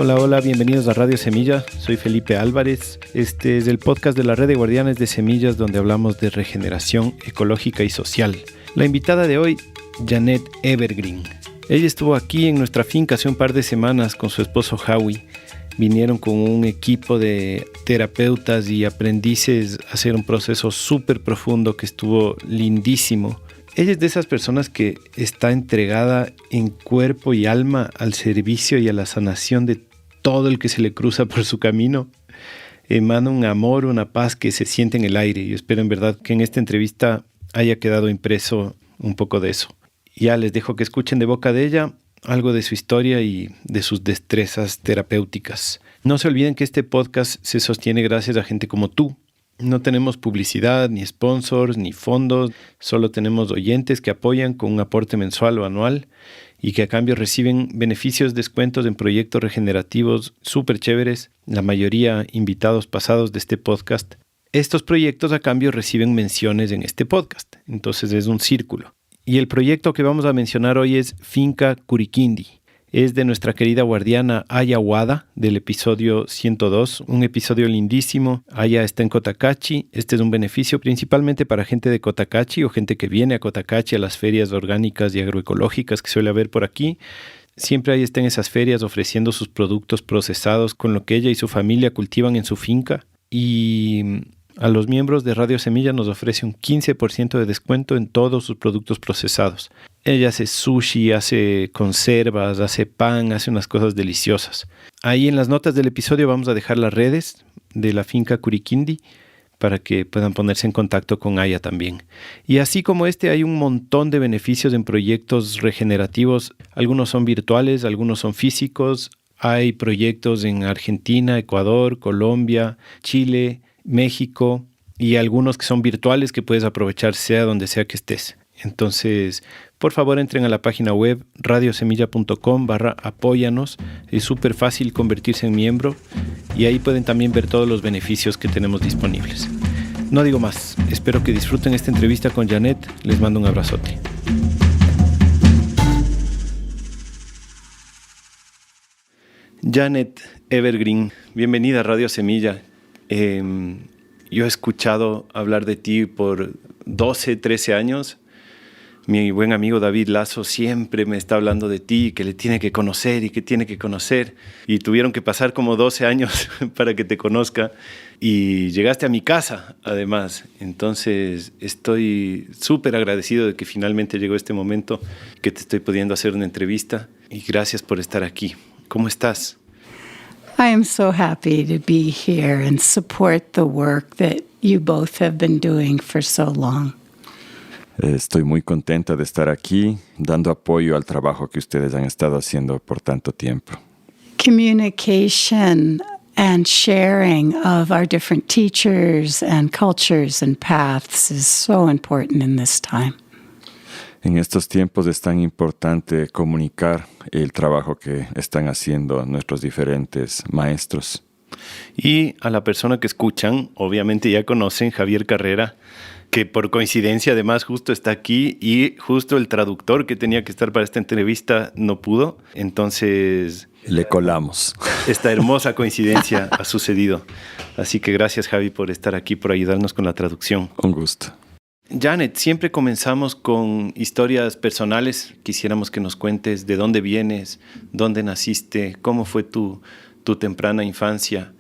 Hola, hola, bienvenidos a Radio Semilla. Soy Felipe Álvarez. Este es el podcast de la Red de Guardianes de Semillas, donde hablamos de regeneración ecológica y social. La invitada de hoy, Janet Evergreen. Ella estuvo aquí en nuestra finca hace un par de semanas con su esposo Howie. Vinieron con un equipo de terapeutas y aprendices a hacer un proceso súper profundo que estuvo lindísimo. Ella es de esas personas que está entregada en cuerpo y alma al servicio y a la sanación de todo el que se le cruza por su camino. Emana un amor, una paz que se siente en el aire. Yo espero en verdad que en esta entrevista haya quedado impreso un poco de eso. Ya les dejo que escuchen de boca de ella algo de su historia y de sus destrezas terapéuticas. No se olviden que este podcast se sostiene gracias a gente como tú. No tenemos publicidad, ni sponsors, ni fondos. Solo tenemos oyentes que apoyan con un aporte mensual o anual y que a cambio reciben beneficios, descuentos en proyectos regenerativos súper chéveres, la mayoría invitados pasados de este podcast. Estos proyectos a cambio reciben menciones en este podcast. Entonces es un círculo. Y el proyecto que vamos a mencionar hoy es Finca Curiquindi. Es de nuestra querida guardiana Aya Wada, del episodio 102, un episodio lindísimo. Aya está en Cotacachi. Este es un beneficio principalmente para gente de Cotacachi o gente que viene a Cotacachi a las ferias orgánicas y agroecológicas que suele haber por aquí. Siempre Aya está en esas ferias ofreciendo sus productos procesados con lo que ella y su familia cultivan en su finca. Y a los miembros de Radio Semilla nos ofrece un 15% de descuento en todos sus productos procesados. Ella hace sushi, hace conservas, hace pan, hace unas cosas deliciosas. Ahí en las notas del episodio vamos a dejar las redes de la finca Curiquindi para que puedan ponerse en contacto con Aya también. Y así como hay un montón de beneficios en proyectos regenerativos. Algunos son virtuales, algunos son físicos. Hay proyectos en Argentina, Ecuador, Colombia, Chile, México y algunos que son virtuales que puedes aprovechar sea donde sea que estés. Entonces, por favor, entren a la página web radiosemilla.com/apóyanos. Es súper fácil convertirse en miembro y ahí pueden también ver todos los beneficios que tenemos disponibles. No digo más. Espero que disfruten esta entrevista con Janet. Les mando un abrazote. Janet Evergreen, bienvenida a Radio Semilla. Yo he escuchado hablar de ti por 12, 13 años. Mi buen amigo David Lazo siempre me está hablando de ti, que le tiene que conocer y que tiene que conocer. Y tuvieron que pasar como 12 años para que te conozca. Y llegaste a mi casa, además. Entonces, estoy súper agradecido de que finalmente llegó este momento, que te estoy pudiendo hacer una entrevista. Y gracias por estar aquí. ¿Cómo estás? I am so happy to be here and support the work that you both have been doing for so long. Estoy muy contenta de estar aquí, dando apoyo al trabajo que ustedes han estado haciendo por tanto tiempo. Communication and sharing of our different teachers and cultures and paths is so important in this time. En estos tiempos es tan importante comunicar el trabajo que están haciendo nuestros diferentes maestros. Y a la persona que escuchan, obviamente ya conocen Javier Carrera, que por coincidencia además justo está aquí y justo el traductor que tenía que estar para esta entrevista no pudo. Entonces le colamos. Esta hermosa coincidencia ha sucedido. Así que gracias, Javi, por estar aquí, por ayudarnos con la traducción. Un gusto. Janet, siempre comenzamos con historias personales. Quisiéramos que nos cuentes de dónde vienes, dónde naciste, cómo fue tu temprana infancia,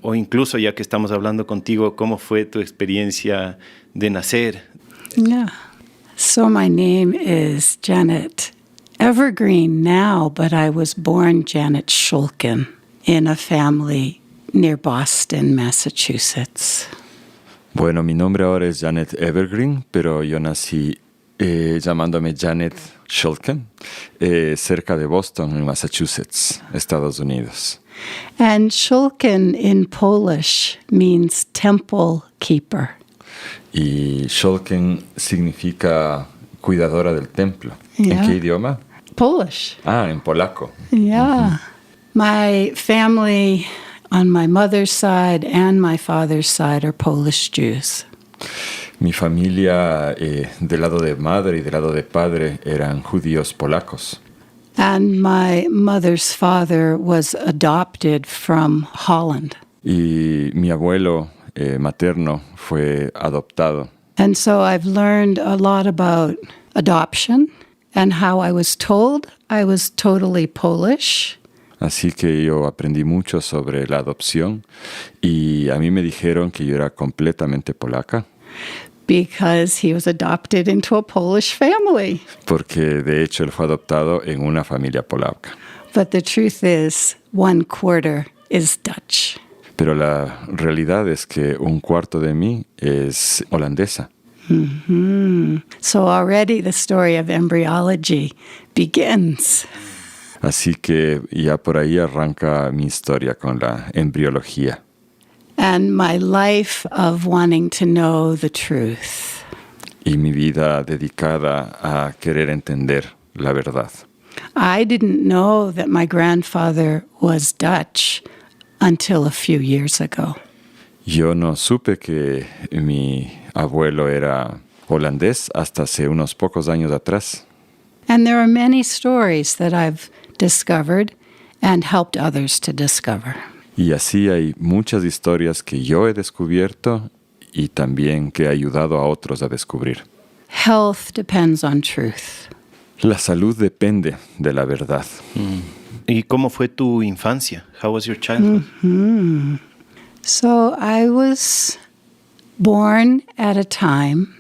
o incluso, ya que estamos hablando contigo, cómo fue tu experiencia de nacer. Yeah. So my name is Janet Evergreen now, but I was born Janet Shulkin in a family near Boston, Massachusetts. Bueno, mi nombre ahora es Janet Evergreen, pero yo nací llamándome Janet Shulkin, cerca de Boston, en Massachusetts, Estados Unidos. And Shulkin in Polish means temple keeper. Y Shulkin significa cuidadora del templo. Yeah. ¿En qué idioma? Polish. Ah, en polaco. Yeah. My family on my mother's side and my father's side are Polish Jews. Mi familia del lado de madre y del lado de padre eran judíos polacos. And my mother's father was adopted from Holland. Y mi abuelo materno fue adoptado. And so I've learned a lot about adoption and how I was told I was totally Polish. Así que yo aprendí mucho sobre la adopción y a mí me dijeron que yo era completamente polaca. Because he was adopted into a Polish family. Porque de hecho él fue adoptado en una familia polaca. But the truth is, 1/4 is Dutch. Pero la realidad es que un cuarto de mí es holandesa. Mm-hmm. So already the story of embryology begins. Así que ya por ahí arranca mi historia con la embriología. And my life of wanting to know the truth. Y mi vida dedicada a querer entender la verdad. I didn't know that my grandfather was Dutch until a few years ago. Yo no supe que mi abuelo era holandés hasta hace unos pocos años atrás. And there are many stories that I've discovered and helped others to discover. Y así hay muchas historias que yo he descubierto y también que he ayudado a otros a descubrir. Health depends on truth. La salud depende de la verdad. ¿Y cómo fue tu infancia? How was your childhood? Mm-hmm. So I was born at a time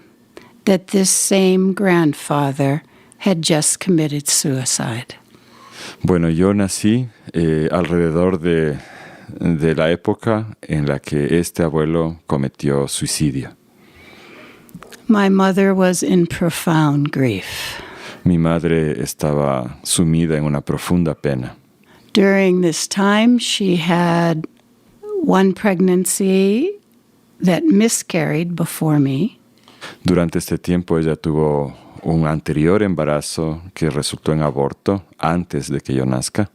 that this same grandfather had just committed suicide. Bueno, yo nací alrededor de la época en la que este abuelo cometió suicidio. My mother was in profound grief. Mi madre estaba sumida en una profunda pena. During this time, she had one pregnancy that miscarried before me. Durante este tiempo ella tuvo un anterior embarazo que resultó en aborto antes de que yo nazca.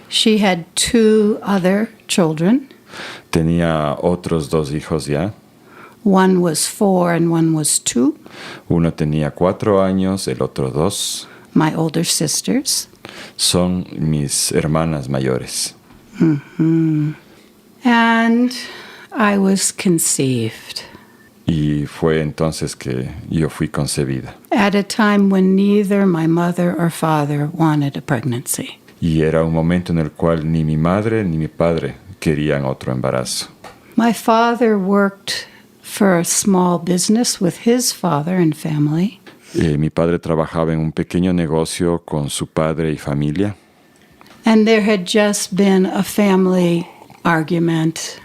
She had 2 other children. Tenía otros 2 hijos ya. One was 4 and one was 2. Uno tenía 4 años, el otro 2. My older sisters. Son mis hermanas mayores. Mm-hmm. And I was conceived. Y fue entonces que yo fui concebida. At a time when neither my mother or father wanted a pregnancy. Y era un momento en el cual ni mi madre ni mi padre querían otro embarazo. My father worked for a small business with his father and family. Mi padre trabajaba en un pequeño negocio con su padre y familia. And there had just been a family argument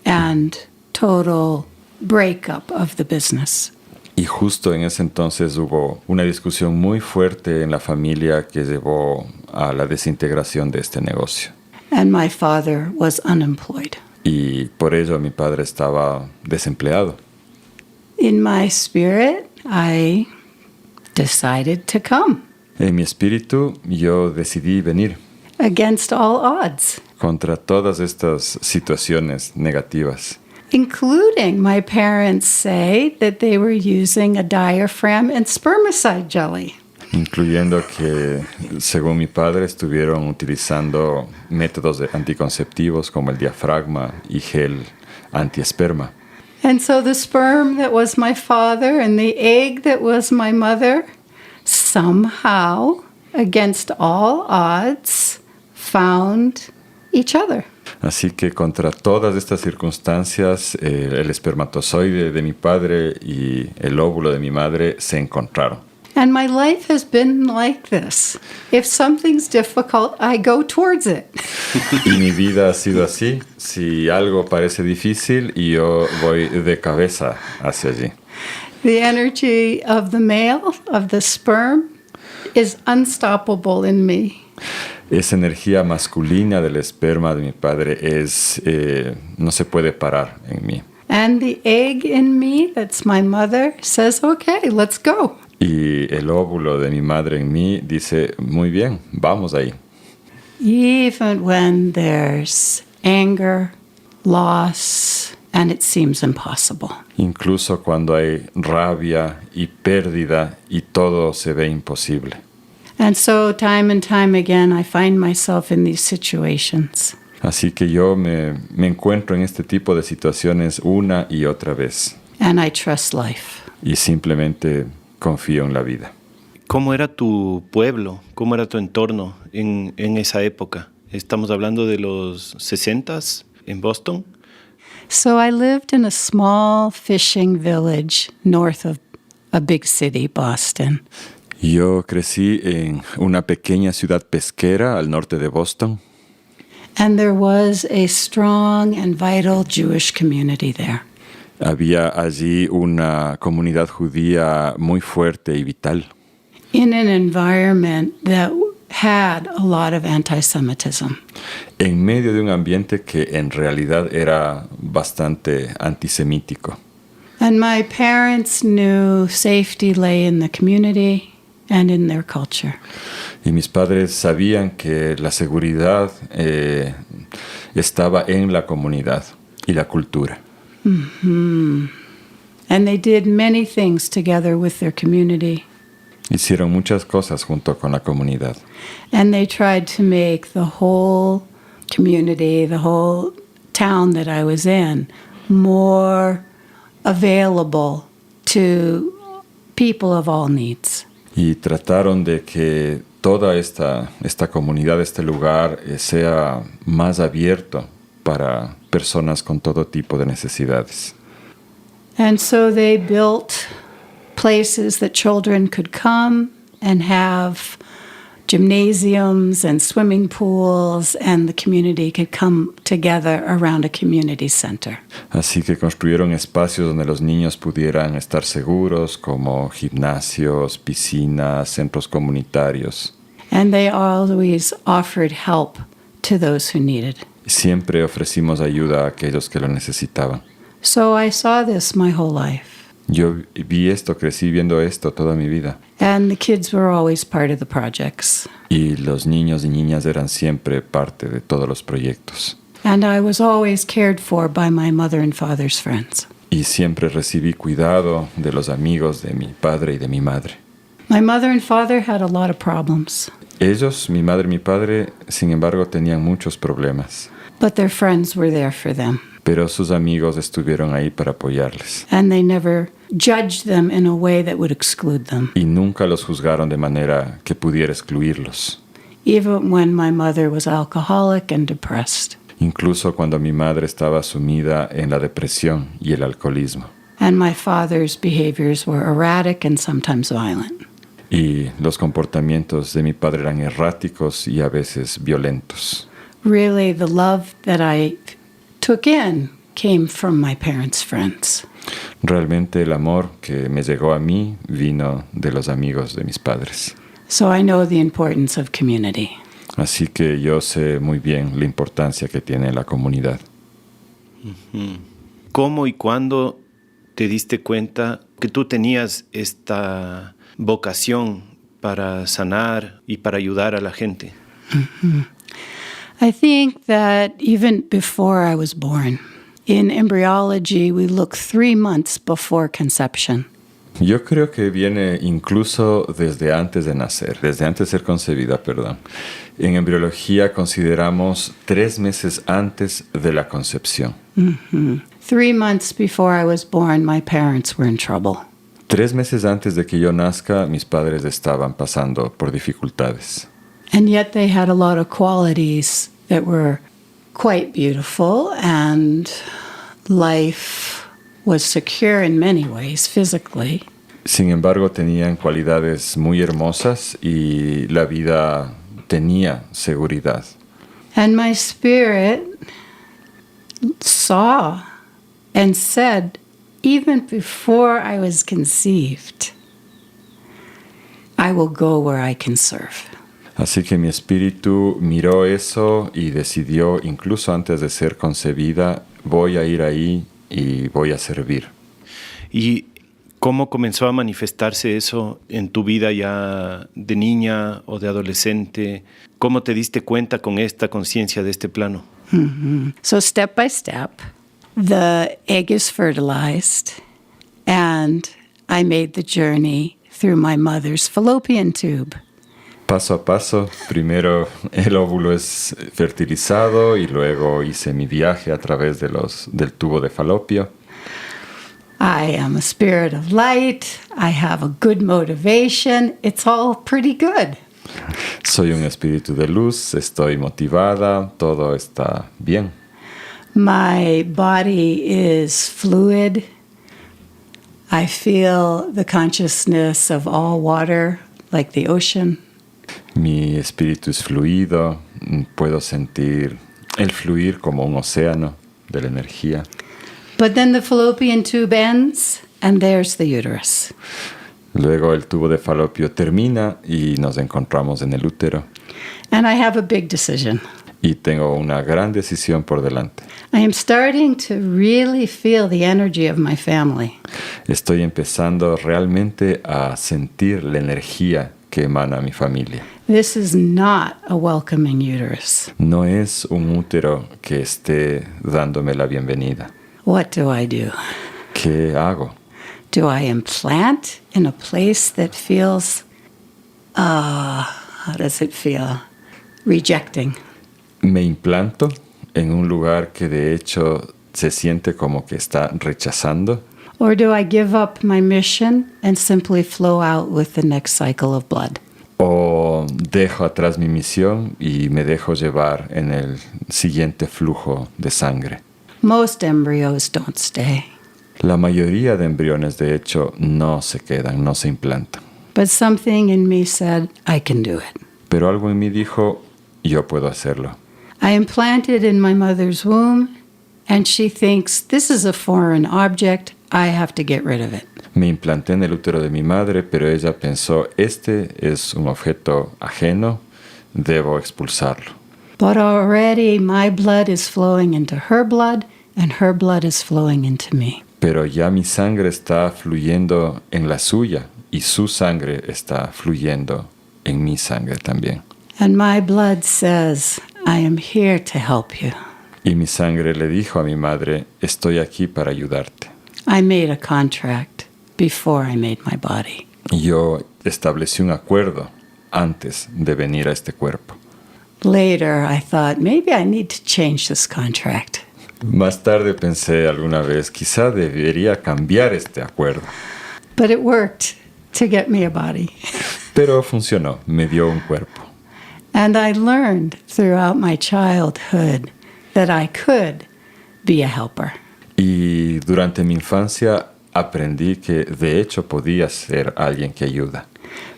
and total breakup of the business. Y justo en ese entonces hubo una discusión muy fuerte en la familia que llevó a la desintegración de este negocio. And my father was unemployed. Y por ello mi padre estaba desempleado. In my spirit, I decided to come. En mi espíritu yo decidí venir. Against all odds. Contra todas estas situaciones negativas. Including my parents say that they were using a diaphragm and spermicide jelly. Incluyendo que, según mi padre, estuvieron utilizando métodos anticonceptivos como el diafragma y gel antiesperma. And so the sperm that was my father and the egg that was my mother, somehow, against all odds, found each other. Así que contra todas estas circunstancias, el espermatozoide de mi padre y el óvulo de mi madre se encontraron. And my life has been like this. If something's difficult, I go towards it. Y mi vida ha sido así. Si algo parece difícil, yo voy de cabeza hacia allí. The energy of the male, of the sperm, is unstoppable in me. Esa energía masculina del esperma de mi padre no se puede parar en mí. And the egg in me, that's my mother, says, okay, let's go. Y el óvulo de mi madre en mí dice, muy bien, vamos ahí. Even when there's anger, loss, and it seems impossible. Incluso cuando hay rabia y pérdida y todo se ve imposible. And so time and time again, I find myself in these situations. Así que yo me encuentro en este tipo de situaciones una y otra vez. And I trust life. Y simplemente confío en la vida. ¿Cómo era tu pueblo? ¿Cómo era tu entorno en esa época? Estamos hablando de los 60s en Boston. So I lived in a small fishing village north of a big city, Boston. Yo crecí en una pequeña ciudad pesquera al norte de Boston. And there was a strong and vital Jewish community there. Había allí una comunidad judía muy fuerte y vital. In an environment that had a lot of anti-Semitism. En medio de un ambiente que en realidad era bastante antisemítico. And my parents knew safety lay in the community and in their culture. Y mis padres sabían que la seguridad estaba en la comunidad y la cultura. Mm-hmm. And they did many things together with their community. Hicieron muchas cosas junto con la comunidad. And they tried to make the whole community, the whole town that I was in, more available to people of all needs. Y trataron de que toda esta comunidad, este lugar, sea más abierto para personas con todo tipo de necesidades. And so they built places that children could come and have gymnasiums and swimming pools, and the community could come together around a community center. Así que construyeron espacios donde los niños pudieran estar seguros, como gimnasios, piscinas, centros comunitarios. And they always offered help to those who needed. Siempre ofrecimos ayuda a aquellos que lo necesitaban. So I saw this my whole life. Yo vi esto, crecí viendo esto toda mi vida. And the kids were always part of the projects. Y los niños y niñas eran siempre parte de todos los proyectos. And I was always cared for by my mother and father's friends. Y siempre recibí cuidado de los amigos de mi padre y de mi madre. My mother and father had a lot of problems. Ellos, mi madre y mi padre, sin embargo, tenían muchos problemas. But their friends were there for them. Pero sus amigos estuvieron ahí para apoyarles. And they never judged them in a way that would exclude them. Y nunca los juzgaron de manera que pudiera excluirlos. Even when my mother was alcoholic and depressed. Incluso cuando mi madre estaba sumida en la depresión y el alcoholismo. And my father's behaviors were erratic and sometimes violent. Y los comportamientos de mi padre eran erráticos y a veces violentos. Really, the love that I took in came from my parents' friends. Realmente el amor que me llegó a mí vino de los amigos de mis padres. So I know the importance of community. Así que yo sé muy bien la importancia que tiene la comunidad. ¿Cómo y cuándo te diste cuenta que tú tenías esta vocación para sanar y para ayudar a la gente? Mm-hmm. I think that even before I was born, in embryology, we look 3 months before conception. Yo creo que viene incluso desde antes de nacer, desde antes de ser concebida, perdón. En embriología consideramos 3 meses antes de la concepción. Mm-hmm. 3 months before I was born, my parents were in trouble. 3 meses antes de que yo nazca, mis padres estaban pasando por dificultades. And yet they had a lot of qualities that were quite beautiful, and life was secure in many ways physically. Sin embargo, tenían cualidades muy hermosas y la vida tenía seguridad. And my spirit saw and said, even before I was conceived, I will go where I can serve. Así que mi espíritu miró eso y decidió, incluso antes de ser concebida, voy a ir ahí y voy a servir. ¿Y cómo comenzó a manifestarse eso en tu vida ya de niña o de adolescente? ¿Cómo te diste cuenta con esta conciencia de este plano? Mm-hmm. So step by step, the egg is fertilized, and I made the journey through my mother's fallopian tube. Paso a paso, primero el óvulo es fertilizado y luego hice mi viaje a través del tubo de falopio. I am a spirit of light. I have a good motivation. It's all pretty good. Soy un espíritu de luz, estoy motivada, todo está bien. My body is fluid. I feel the consciousness of all water, like the ocean. Mi espíritu es fluido, puedo sentir el fluir como un océano de la energía. But then the fallopian tube ends, and there's the uterus. Luego el tubo de falopio termina y nos encontramos en el útero. And I have a big decision. Y tengo una gran decisión por delante. I am starting to really feel the energy of my family. Estoy empezando realmente a sentir la energía que emana mi familia. This is not a welcoming uterus. No es un útero que esté dándome la bienvenida. What do I do? ¿Qué hago? Do I implant in a place that feels, how does it feel? Rejecting. Me implanto en un lugar que de hecho se siente como que está rechazando. Or do I give up my mission and simply flow out with the next cycle of blood? O dejo atrás mi misión y me dejo llevar en el siguiente flujo de sangre. Most embryos don't stay, La mayoría de embriones de hecho no se quedan, no se implantan. but something in me said, I can do it. Pero algo en mí dijo, yo puedo hacerlo. I implanted in my mother's womb, and she thinks this is a foreign object. I have to get rid of it. Me implanté en el útero de mi madre, pero ella pensó, este es un objeto ajeno, debo expulsarlo. But already my blood is flowing into her blood, and her blood is flowing into me. Pero ya mi sangre está fluyendo en la suya y su sangre está fluyendo en mi sangre también. And my blood says, I am here to help you. Y mi sangre le dijo a mi madre, estoy aquí para ayudarte. I made a contract before I made my body. Yo establecí un acuerdo antes de venir a este cuerpo. Later, I thought, maybe I need to change this contract. Más tarde pensé alguna vez, quizá debería cambiar este acuerdo. But it worked to get me a body. Pero funcionó, me dio un cuerpo. And I learned throughout my childhood that I could be a helper. Y durante mi infancia aprendí que de hecho podía ser alguien que ayuda.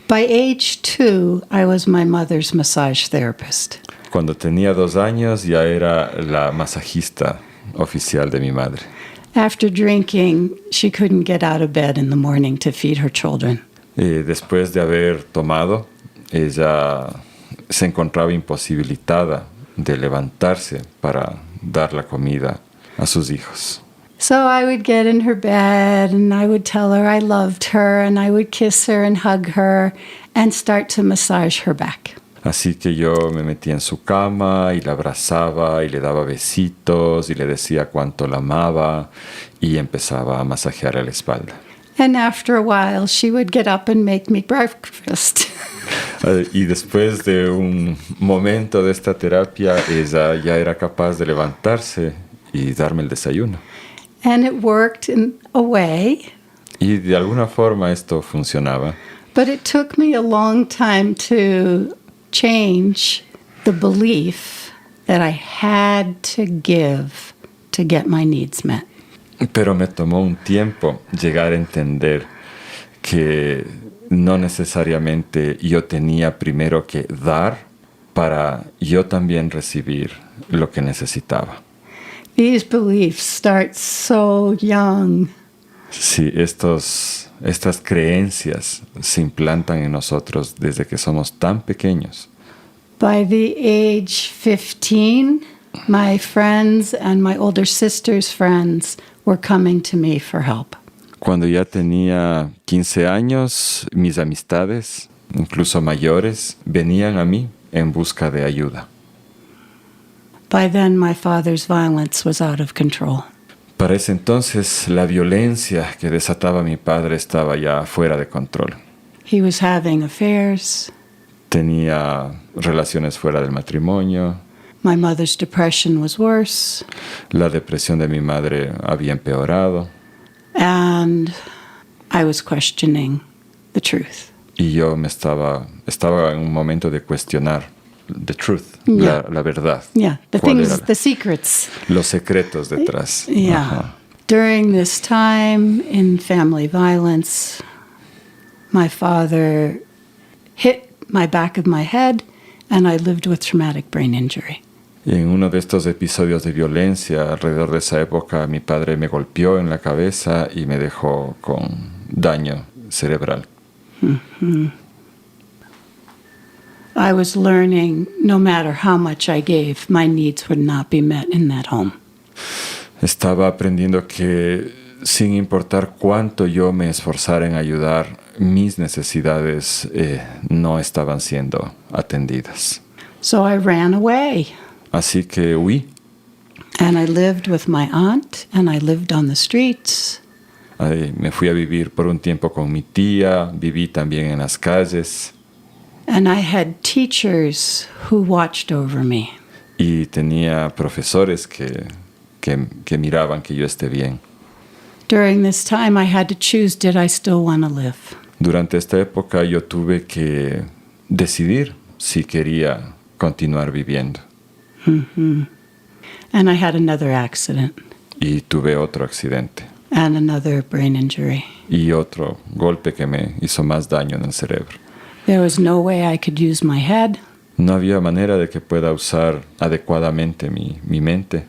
By age 2, I was my mother's massage therapist. Cuando tenía 2 años ya era la masajista oficial de mi madre. After drinking, she couldn't get out of bed in the morning to feed her children. Después de haber tomado, ella se encontraba imposibilitada de levantarse para dar la comida a sus hijos. So I would get in her bed and I would tell her I loved her and I would kiss her and hug her and start to massage her back. Así que yo me metía en su cama y la abrazaba y le daba besitos y le decía cuánto la amaba y empezaba a masajear la espalda. And after a while, she would get up and make me breakfast. Y después de un momento de esta terapia, ella ya era capaz de levantarse y darme el desayuno. And it worked in a way, Y de alguna forma esto funcionaba. but it took me a long time to change the belief that I had to give to get my needs met. Pero me tomó un tiempo llegar a entender que no necesariamente yo tenía primero que dar para yo también recibir lo que necesitaba. These beliefs start so young. Sí, estas creencias se implantan en nosotros desde que somos tan pequeños. By the age 15, my friends and my older sister's friends were coming to me for help. Cuando ya tenía 15 años, mis amistades, incluso mayores, venían a mí en busca de ayuda. By then, my father's violence was out of control. Para ese entonces, la violencia que desataba mi padre estaba ya fuera de control. He was having affairs. Tenía relaciones fuera del matrimonio. My mother's depression was worse. La depresión de mi madre había empeorado. And I was questioning the truth. Y yo estaba en un momento de cuestionar the truth, Yeah. la verdad. Yeah, the ¿Cuál things, era? the secrets. Los secretos detrás. Yeah. Ajá. During this time in family violence, my father hit my back of my head and I lived with traumatic brain injury. Y en uno de estos episodios de violencia, alrededor de esa época, mi padre me golpeó en la cabeza y me dejó con daño cerebral. I was learning no matter how much I gave, my needs would not be met in that home. Estaba aprendiendo que sin importar cuánto yo me esforzara en ayudar, mis necesidades no estaban siendo atendidas. So I ran away Así que huí. and I lived with my aunt and I lived on the streets. Me fui a vivir por un tiempo con mi tía, viví también en las calles And I had teachers who watched over me. y tenía profesores que miraban que yo esté bien. During this time, I had to choose, did I still want to live? Durante esta época yo tuve que decidir si quería continuar viviendo. And I had another accident Y tuve otro accidente and another brain injury. y otro golpe que me hizo más daño en el cerebro. There was no way I could use my head, No había manera de que pueda usar adecuadamente mi mente,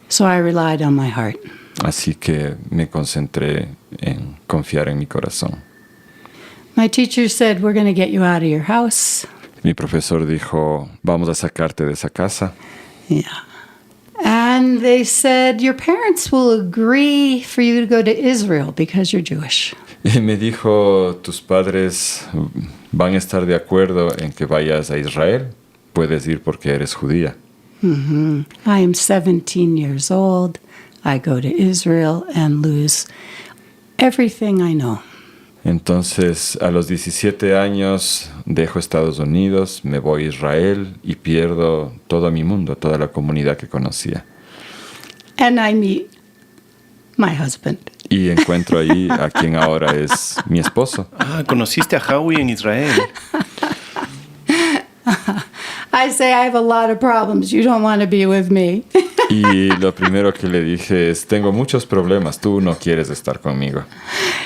so I relied on my heart. así que me concentré en confiar en mi corazón. My teacher said, we're going to get you out of your house. Mi profesor dijo, vamos a sacarte de esa casa. Yeah. And they said, your parents will agree for you to go to Israel because you're Jewish. Y me dijo, tus padres van a estar de acuerdo en que vayas a Israel. Puedes ir porque eres judía. I am 17 years old. I go to Israel and lose everything I know. Entonces, a los 17 años, dejo Estados Unidos, me voy a Israel y pierdo todo mi mundo, toda la comunidad que conocía. And I meet my husband. Y encuentro ahí a quien ahora es mi esposo. Ah, conociste a Howie en Israel. I say, I have a lot of problems. You don't want to be with me. Y lo primero que le dije es, tengo muchos problemas, tú no quieres estar conmigo.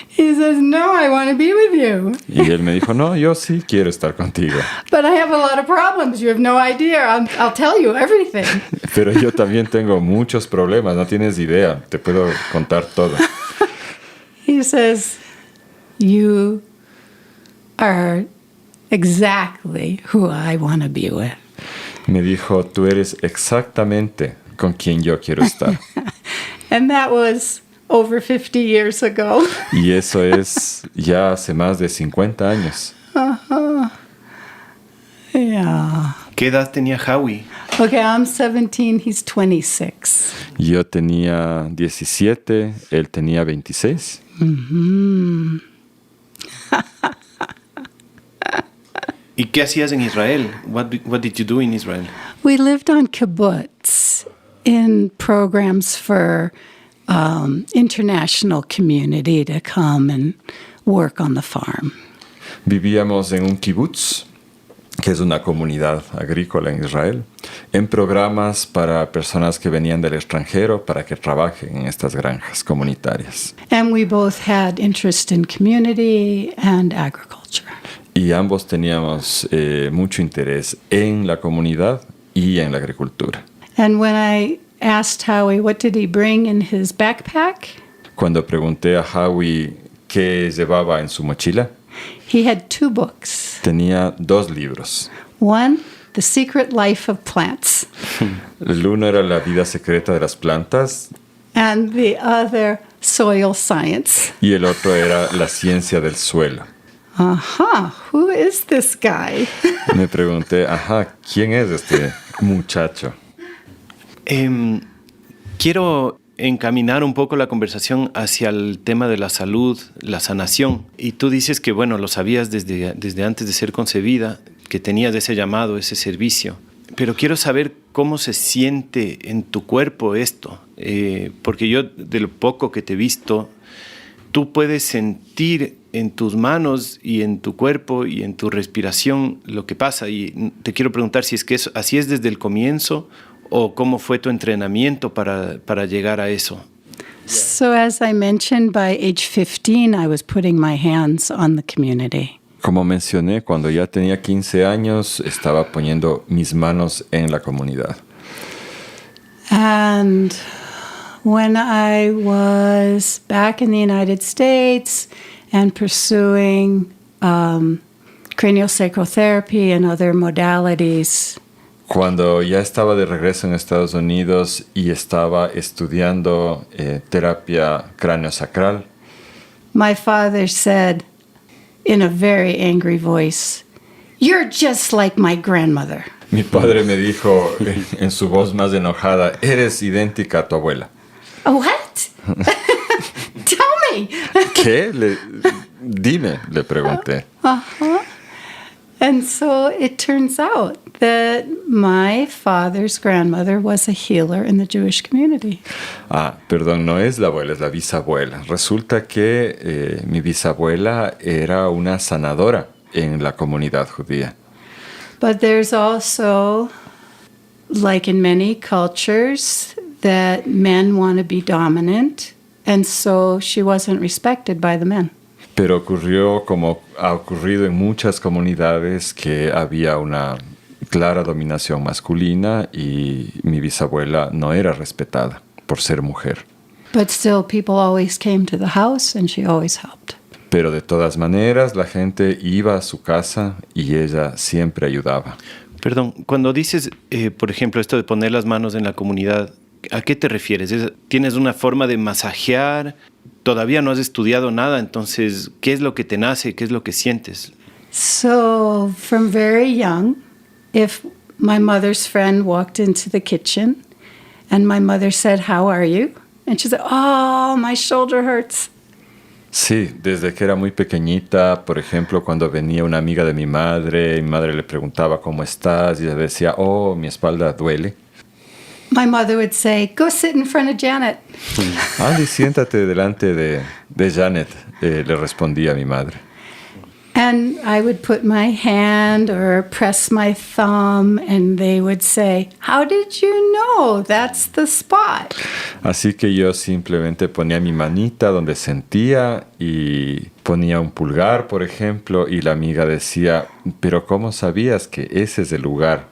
He says, no, I want to be with you. Y él me dijo, no, yo sí quiero estar contigo. But I have a lot of problems. You have no idea. I'll tell you everything. Pero yo también tengo muchos problemas, no tienes idea, te puedo contar todo. He says, you are exactly who I want to be with. Me dijo, tú eres exactamente con quien yo quiero estar. And that was over 50 years ago. Y eso es ya hace más de 50 años. Yeah. ¿Qué edad tenía Howie? Okay, I'm 17. He's 26. Yo tenía 17, él tenía 26. ¿Y qué hacías en Israel? What did you do in Israel? We lived on kibbutz in programs for international community to come and work on the farm. Vivíamos en un kibutz, que es una comunidad agrícola en Israel, en programas para personas que venían del extranjero para que trabajen en estas granjas comunitarias. And we both had interest in community and agriculture. Y ambos teníamos mucho interés en la comunidad y en la agricultura. And when I asked Howie, what did he bring in his backpack? Cuando pregunté a Howie qué llevaba en su mochila, He had 2 books. tenía 2 libros. One, The Secret Life of Plants, El uno era La vida secreta de las plantas and the other, Soil Science. y el otro era La ciencia del suelo. Who is this guy? Me pregunté, ¿quién es este muchacho? Quiero encaminar un poco la conversación hacia el tema de la salud, la sanación. Y tú dices que, bueno, lo sabías desde antes de ser concebida. que tenías ese llamado, ese servicio. Pero quiero saber cómo se siente en tu cuerpo esto, porque yo, de lo poco que te he visto, tú puedes sentir en tus manos y en tu cuerpo y en tu respiración lo que pasa. Y te quiero preguntar si es que así es desde el comienzo o cómo fue tu entrenamiento para llegar a eso. So as I mentioned, by age 15, I was putting my hands on the community. Como mencioné, cuando ya tenía 15 años, estaba poniendo mis manos en la comunidad. And when I was back in the United States and pursuing craniosacral therapy and other modalities, Cuando ya estaba de regreso en Estados Unidos y estaba estudiando terapia craneosacral, my father said in a very angry voice, "You're just like my grandmother." mi padre me dijo en su voz más enojada, eres idéntica a tu abuela. What? Tell me. ¿Qué? Dime, le pregunté. And so it turns out that my father's grandmother was a healer in the Jewish community. Perdón, no es la abuela, es la bisabuela. Resulta que mi bisabuela era una sanadora en la comunidad judía. But there's also, like in many cultures, that men want to be dominant, and so she wasn't respected by the men. Pero ocurrió como ha ocurrido en muchas comunidades que había una clara dominación masculina y mi bisabuela no era respetada por ser mujer. But still, people always came to the house and she always helped. Pero de todas maneras la gente iba a su casa y ella siempre ayudaba. Perdón, cuando dices, por ejemplo, esto de poner las manos en la comunidad, ¿a qué te refieres? ¿Tienes una forma de masajear? Todavía no has estudiado nada, entonces, ¿qué es lo que te nace? ¿Qué es lo que sientes? So from very young, if my mother's friend walked into the kitchen and my mother said, "How are you?" And she said, "Oh, my shoulder hurts." Sí, desde que era muy pequeñita, por ejemplo, cuando venía una amiga de mi madre le preguntaba ¿cómo estás? Y ella decía, oh, mi espalda duele. My mother would say, "Go sit in front of Janet." Andy, siéntate delante de Janet, le respondía mi madre. And I would put my hand or press my thumb and they would say, "How did you know? That's the spot." Así que yo simplemente ponía mi manita donde sentía y ponía un pulgar, por ejemplo, y la amiga decía, pero ¿cómo sabías que ese es el lugar?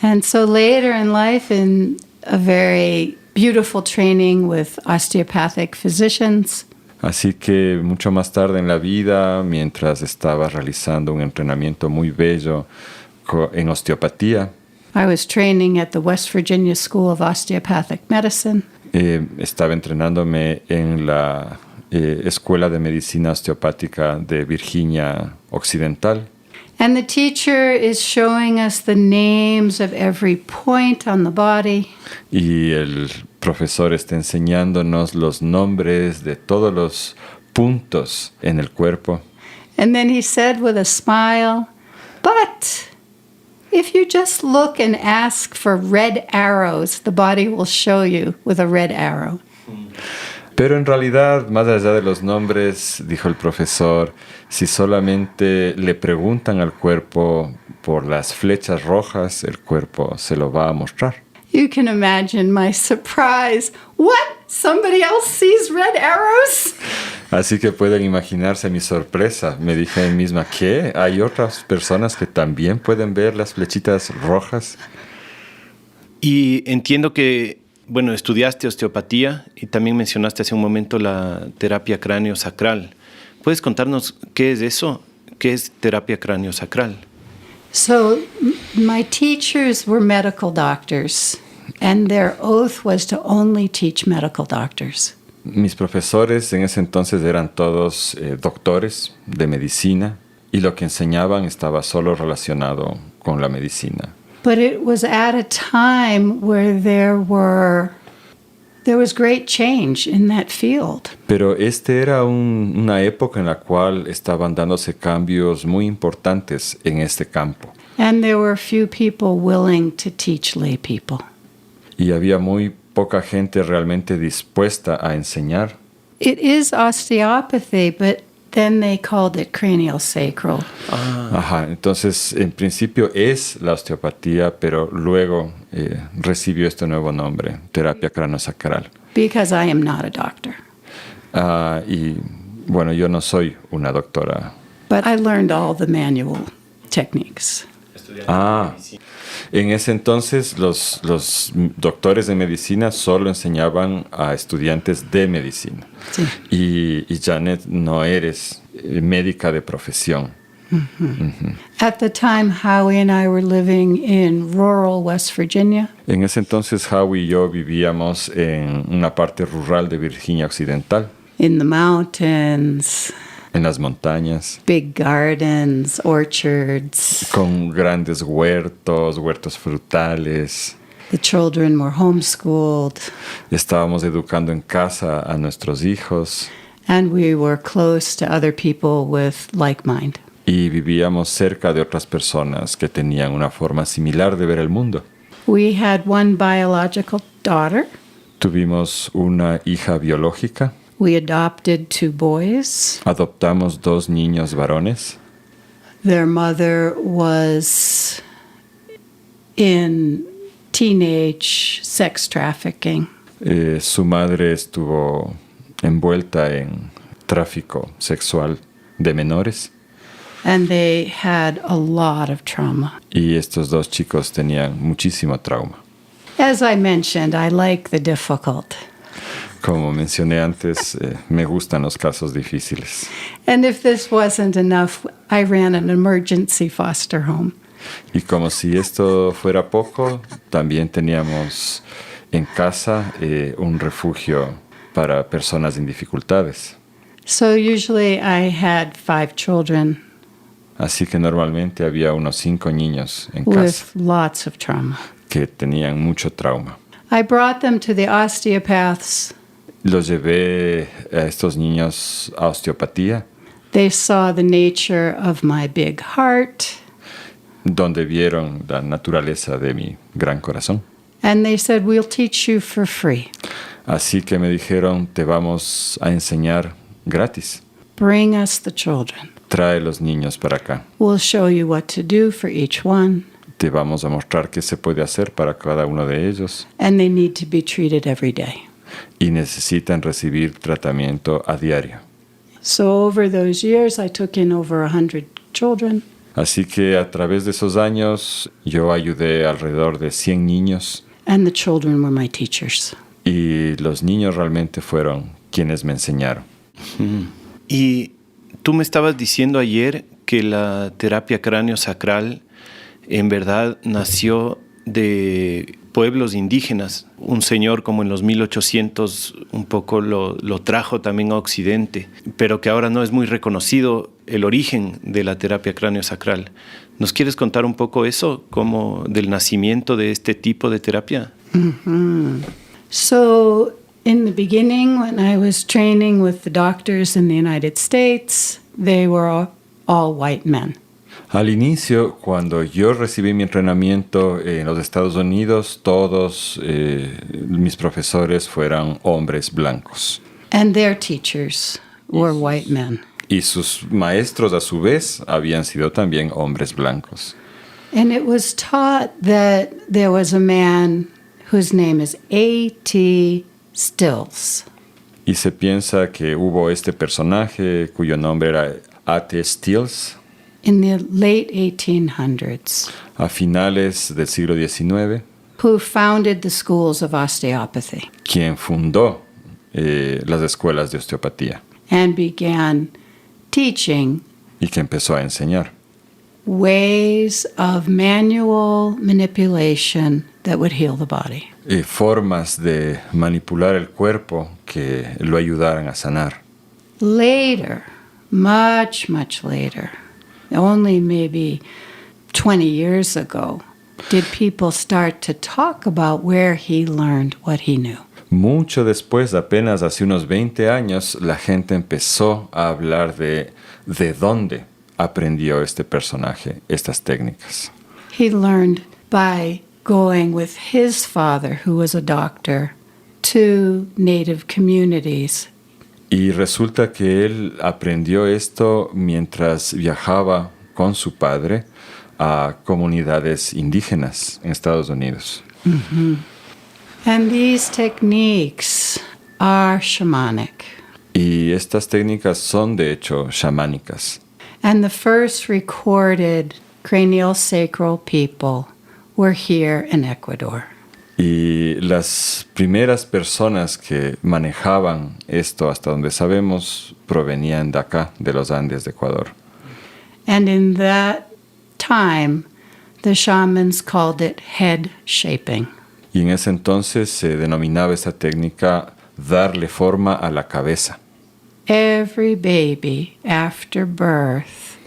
And so later in life, in a very beautiful training with osteopathic physicians, Así que mucho más tarde en la vida, mientras estaba realizando un entrenamiento muy bello en osteopatía, I was training at the West Virginia School of Osteopathic Medicine. Estaba entrenándome en la Escuela de Medicina Osteopática de Virginia Occidental. And the teacher is showing us the names of every point on the body. Y el profesor está enseñándonos los nombres de todos los puntos en el cuerpo. And then he said with a smile, "But if you just look and ask for red arrows, the body will show you with a red arrow." Pero en realidad, más allá de los nombres, dijo el profesor, si solamente le preguntan al cuerpo por las flechas rojas, el cuerpo se lo va a mostrar. You can imagine my surprise. What? Somebody else sees red arrows? Así que pueden imaginarse mi sorpresa. Me dije a mí misma, ¿qué? ¿Hay otras personas que también pueden ver las flechitas rojas? Y entiendo que, bueno, estudiaste osteopatía y también mencionaste hace un momento la terapia craneosacral. ¿Puedes contarnos qué es eso? ¿Qué es terapia craneosacral? So my teachers were medical doctors, and their oath was to only teach medical doctors. Mis profesores en ese entonces eran todos doctores de medicina y lo que enseñaban estaba solo relacionado con la medicina. But it was at a time where there was great change in that field. Pero era una época en la cual estaban dándose cambios muy importantes en este campo. And there were few people willing to teach lay people. Y había muy poca gente realmente dispuesta a enseñar. It is osteopathy, but then they called it craniosacral. Ajá, entonces en principio es la osteopatía, pero luego recibió este nuevo nombre, terapia craneosacral. Because I am not a doctor. Y bueno, yo no soy una doctora. But I learned all the manual techniques. En ese entonces los doctores de medicina solo enseñaban a estudiantes de medicina. Sí. Y Janet, no eres médica de profesión. At the time, Howie and I were living in rural West Virginia. En ese entonces Howie y yo vivíamos en una parte rural de Virginia Occidental, In the mountains, en las montañas, big gardens, orchards. con grandes huertos frutales. The children were homeschooled, Estábamos educando en casa a nuestros hijos and we were close to other people with like mind. y vivíamos cerca de otras personas que tenían una forma similar de ver el mundo. We had one biological daughter. Tuvimos una hija biológica, We adopted 2 boys. adoptamos 2 niños varones. Their mother was in teenage sex trafficking. Su madre estuvo envuelta en tráfico sexual de menores And they had a lot of trauma. y estos 2 chicos tenían muchísimo trauma. As I mentioned, I like the difficult. Como mencioné antes, me gustan los casos difíciles. And if this wasn't enough, I ran an emergency foster home. Y como si esto fuera poco, también teníamos en casa un refugio para personas en dificultades. So usually I had 5 children Así que normalmente había unos 5 niños en with casa lots of trauma. que tenían mucho trauma. I brought them to the osteopaths. Los llevé a estos niños a osteopatía, They saw the nature of my big heart, donde vieron la naturaleza de mi gran corazón. and they said, "We'll teach you for free. Así que me dijeron, te vamos a enseñar gratis. Bring us the children. Trae los niños para acá. We'll show you what to do for each one, Te vamos a mostrar qué se puede hacer para cada uno de ellos. and they need to be treated every day." Y necesitan recibir tratamiento a diario. So over those years, I took in over 100 children. Así que a través de esos años yo ayudé alrededor de 100 niños And the children were my teachers. y los niños realmente fueron quienes me enseñaron. Y tú me estabas diciendo ayer que la terapia craneosacral en verdad nació de pueblos indígenas. Un señor como en los 1800 un poco lo trajo también a Occidente, pero que ahora no es muy reconocido el origen de la terapia craneosacral. ¿Nos quieres contar un poco eso, como del nacimiento de este tipo de terapia? So in the beginning, when I was training with the doctors in the United States, they were all white men. Al inicio, cuando yo recibí mi entrenamiento en los Estados Unidos, todos mis profesores fueron hombres blancos. And their teachers were white men. Y sus maestros, a su vez, habían sido también hombres blancos. And it was taught that there was a man whose name is A.T. Stills. Y se piensa que hubo este personaje cuyo nombre era A.T. Stills In the late 1800s, a finales del siglo XIX, who founded the schools of osteopathy quien fundó las escuelas de osteopatía and began teaching y que empezó a enseñar ways of manual manipulation that would heal the body. formas de manipular el cuerpo que lo ayudaran a sanar. Later, much later, only maybe 20 years ago, did people start to talk about where he learned what he knew. Mucho después, apenas hace unos 20 años, la gente empezó a hablar de dónde aprendió este personaje estas técnicas. He learned by going with his father, who was a doctor, to native communities. Y resulta que él aprendió esto mientras viajaba con su padre a comunidades indígenas en Estados Unidos. Mm-hmm. And these techniques are shamanic. Y estas técnicas son de hecho chamánicas. And the first recorded cranial-sacral people were here in Ecuador. Y las primeras personas que manejaban esto, hasta donde sabemos, provenían de acá, de los Andes de Ecuador. And in that time, the shamans called it head shaping. Y en ese entonces se denominaba esta técnica darle forma a la cabeza. Every baby after birth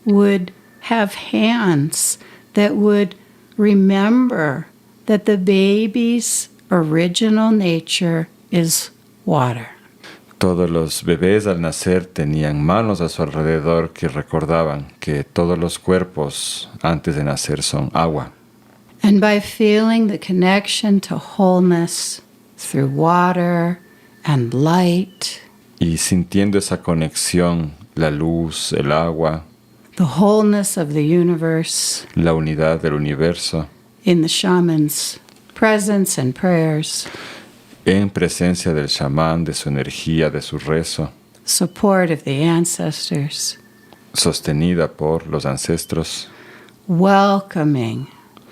would have hands that would remember that the baby's original nature is water. Todos los bebés al nacer tenían manos a su alrededor que recordaban que todos los cuerpos antes de nacer son agua. And by feeling the connection to wholeness through water and light, Y sintiendo esa conexión, la luz, el agua, the wholeness of the universe, la unidad del universo, in the shaman's presence and prayers, en presencia del chamán, de su energía, de su rezo, support of the ancestors, sostenida por los ancestros, welcoming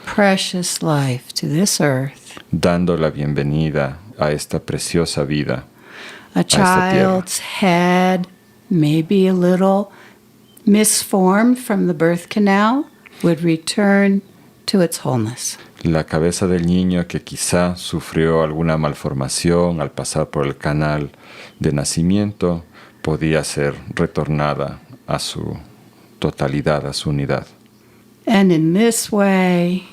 precious life to this earth. dando la bienvenida a esta preciosa vida, A esta tierra. child's head, maybe a little misformed from the birth canal, would return to its wholeness. La cabeza del niño que quizá sufrió alguna malformación al pasar por el canal de nacimiento podía ser retornada a su totalidad, a su unidad. And in this way,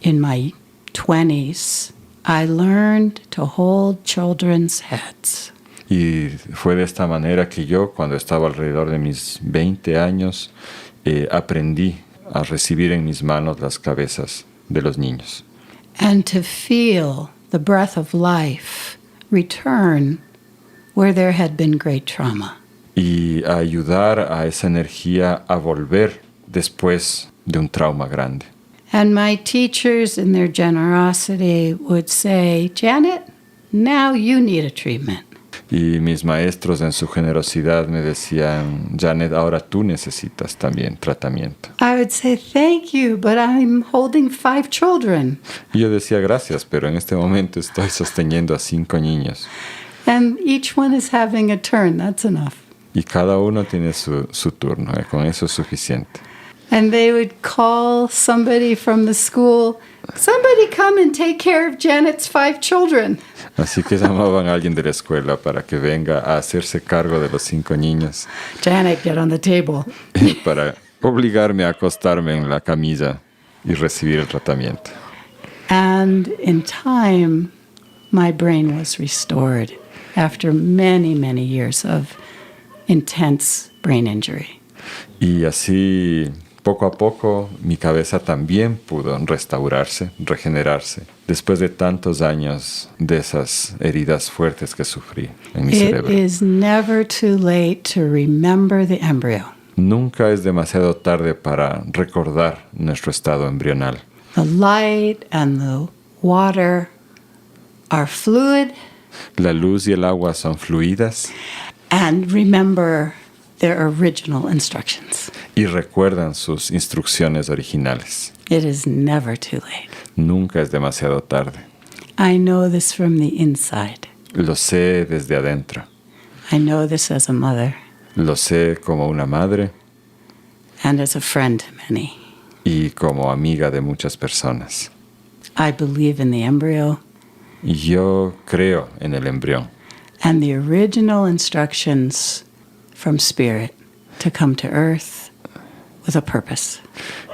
in my 20s, I learned to hold children's heads. Y fue de esta manera que yo, cuando estaba alrededor de mis 20 años, aprendí a recibir en mis manos las cabezas de los niños. And to feel the breath of life return where there had been great trauma. Y a ayudar a esa energía a volver después de un trauma grande. And my teachers in their generosity would say, Janet, now you need a treatment. Y mis maestros en su generosidad me decían, Janet, ahora tú necesitas también tratamiento. I would say, thank you, but I'm holding 5 children. Y yo decía, gracias, pero en este momento estoy sosteniendo a 5 niños. And each one is having a turn. That's enough. Y cada uno tiene su turno, con eso es suficiente. And they would call somebody from the school, somebody come and take care of Janet's 5 children. Así que llamaban a alguien de la escuela para que venga a hacerse cargo de los 5 niños. Janet, get on the table. Para obligarme a acostarme en la camilla y recibir el tratamiento. And in time, my brain was restored after many, many years of intense brain injury. Y así, poco a poco, mi cabeza también pudo restaurarse, regenerarse, después de tantos años de esas heridas fuertes que sufrí en mi cerebro. It is never too late to remember the embryo. Nunca es demasiado tarde para recordar nuestro estado embrional. The light and the water are fluid, La luz y el agua son fluidas and remember their original instructions. y recuerdan sus instrucciones originales. It is never too late. Nunca es demasiado tarde. I know this from the inside. Lo sé desde adentro. I know this as a mother Lo sé como una madre and as a friend to many. y como amiga de muchas personas. I believe in the embryo Y yo creo en el embrión and the original instructions from Spirit to come to earth with a purpose.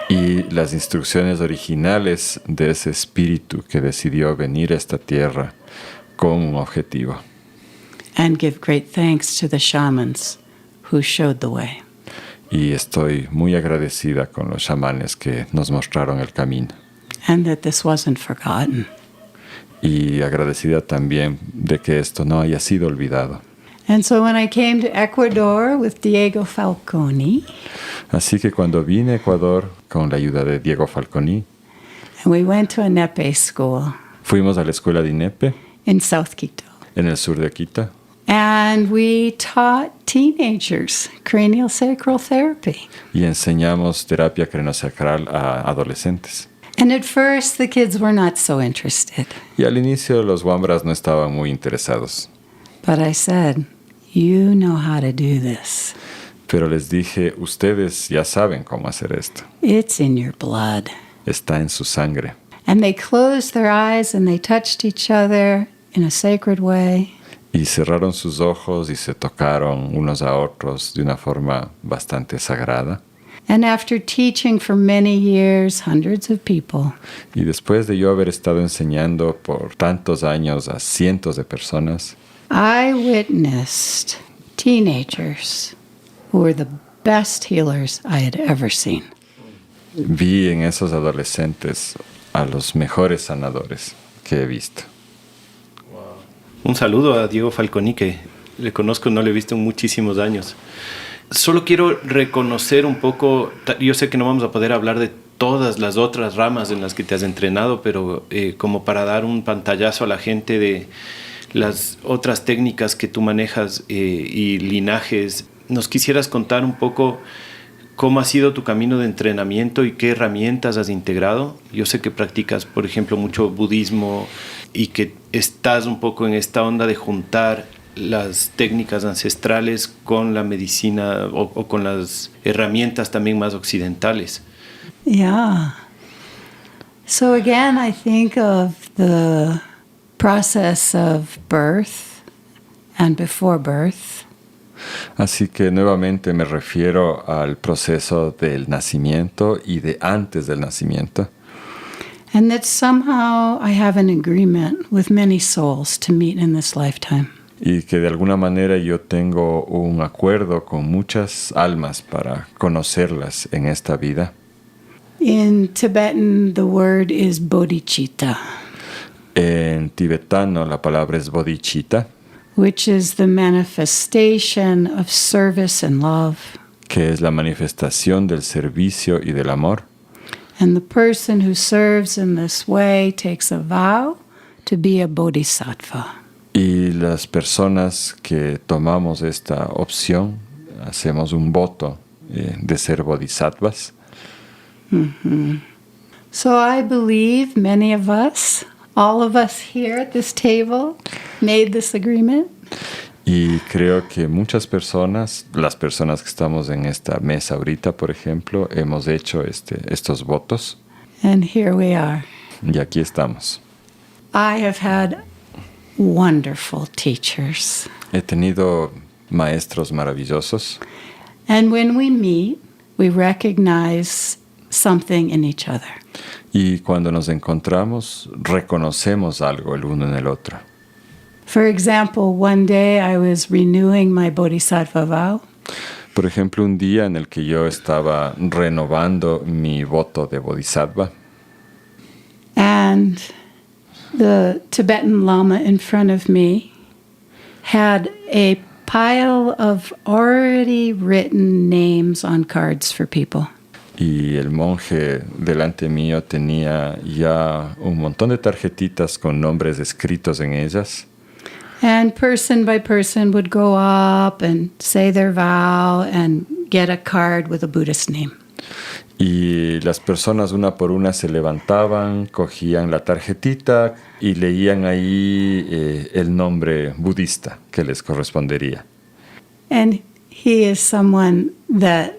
y las instrucciones originales de ese espíritu que decidió venir a esta tierra con un objetivo. And give great thanks to the shamans who showed the way. Y estoy muy agradecida con los chamanes que nos mostraron el camino. and that this wasn't forgotten. Y agradecida también de que esto no haya sido olvidado. And so when I came to Ecuador with Diego Falconi, Así que cuando vine a Ecuador con la ayuda de Diego Falconi, and we went to a Nepe school fuimos a la escuela de INEPE in South Quito, en el sur de Quito and we taught teenagers cranial sacral therapy. y enseñamos terapia craneosacral a adolescentes. And at first, the kids were not so interested. Y al inicio los wambras no estaban muy interesados. But I said, you know how to do this. Pero les dije, ustedes ya saben cómo hacer esto. It's in your blood. Está en su sangre. And they closed their eyes and they touched each other in a sacred way. Y cerraron sus ojos y se tocaron unos a otros de una forma bastante sagrada. And after teaching for many years, hundreds of people, Y después de yo haber estado enseñando por tantos años a cientos de personas, I witnessed teenagers who were the best healers I had ever seen. vi en esos adolescentes a los mejores sanadores que he visto. Un saludo a Diego Falconi, que le conozco, no le he visto en muchísimos años. Solo quiero reconocer un poco, yo sé que no vamos a poder hablar de todas las otras ramas en las que te has entrenado, pero como para dar un pantallazo a la gente de las otras técnicas que tú manejas y linajes, ¿nos quisieras contar un poco cómo ha sido tu camino de entrenamiento y qué herramientas has integrado? Yo sé que practicas, por ejemplo, mucho budismo y que estás un poco en esta onda de juntar las técnicas ancestrales con la medicina o con las herramientas también más occidentales. Yeah. So again, I think of the process of birth and before birth. Así que nuevamente me refiero al proceso del nacimiento y de antes del nacimiento. And that somehow I have an agreement with many souls to meet in this lifetime. Y que de alguna manera yo tengo un acuerdo con muchas almas para conocerlas en esta vida. In Tibetan, the word is bodhicitta, En tibetano la palabra es bodhicitta, which is the manifestation of service and love. que es la manifestación del servicio y del amor. And the person who serves in this way takes a vow to be a bodhisattva. Y las personas que tomamos esta opción hacemos un voto de ser bodhisattvas. So I believe many of us, all of us here at this table, made this agreement. Y creo que muchas personas, las personas que estamos en esta mesa ahorita, por ejemplo, hemos hecho estos votos. And here we are. Y aquí estamos. I have had wonderful teachers. He tenido maestros maravillosos. And when we meet, we recognize something in each other. Y cuando nos encontramos, reconocemos algo el uno en el otro. For example, one day I was renewing my bodhisattva vow. Por ejemplo, un día en el que yo estaba renovando mi voto de bodhisattva. And the Tibetan Lama in front of me had a pile of already written names on cards for people. Y el monje delante mío tenía ya un montón de tarjetitas con nombres escritos en ellas. And person by person would go up and say their vow and get a card with a Buddhist name. Y las personas una por una se levantaban, cogían la tarjetita y leían ahí el nombre budista que les correspondería. And he is someone that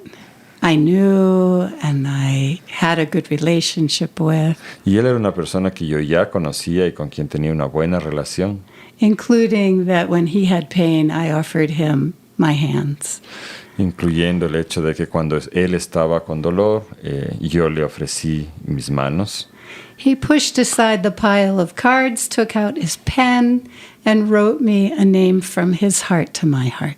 I knew and I had a good relationship with, Y él era una persona que yo ya conocía y con quien tenía una buena relación, including that when he had pain, I offered him my hands. incluyendo el hecho de que cuando él estaba con dolor, yo le ofrecí mis manos. He pushed aside the pile of cards, took out his pen, and wrote me a name from his heart to my heart.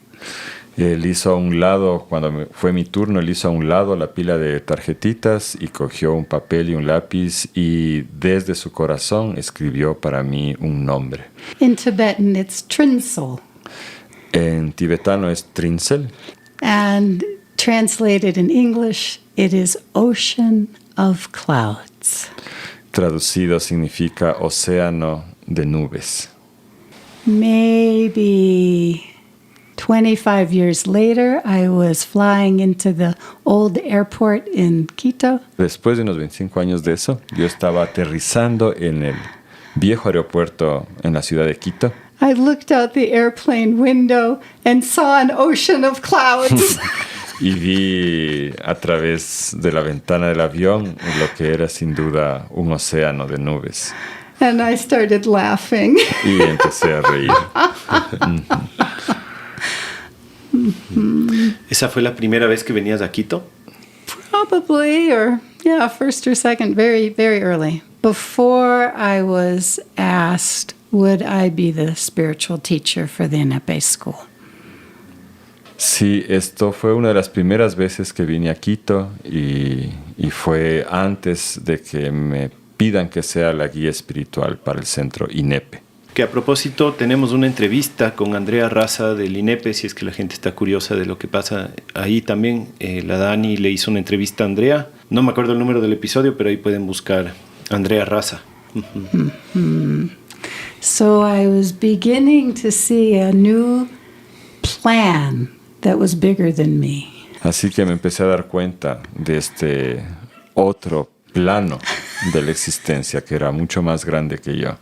Él hizo a un lado, fue mi turno, él hizo a un lado la pila de tarjetitas y cogió un papel y un lápiz y desde su corazón escribió para mí un nombre. In Tibetan, it's Trinsel. En tibetano es Trinsel. And translated in English, it is Ocean of Clouds. Traducido significa océano de nubes. Maybe 25 years later, I was flying into the old airport in Quito. Después de unos 25 años de eso, yo estaba aterrizando en el viejo aeropuerto en la ciudad de Quito. I looked out the airplane window and saw an ocean of clouds. Y vi a través de la ventana del avión lo que era sin duda un océano de nubes. And I started laughing. Y empecé a reír. ¿Esa fue la primera vez que venías a Quito? Probably, or first or second, very, very early. Before I was asked, would I be the spiritual teacher for the Inepe school? Sí, esto fue una de las primeras veces que vine a Quito y fue antes de que me pidan que sea la guía espiritual para el centro INEPE. Que a propósito tenemos una entrevista con Andrea Raza del INEPE, si es que la gente está curiosa de lo que pasa ahí también. La Dani le hizo una entrevista a Andrea. No me acuerdo el número del episodio, pero ahí pueden buscar Andrea Raza. So I was beginning to see a new plan that was bigger than me. Así que me empecé a dar cuenta de este otro plano de la existencia que era mucho más grande que yo.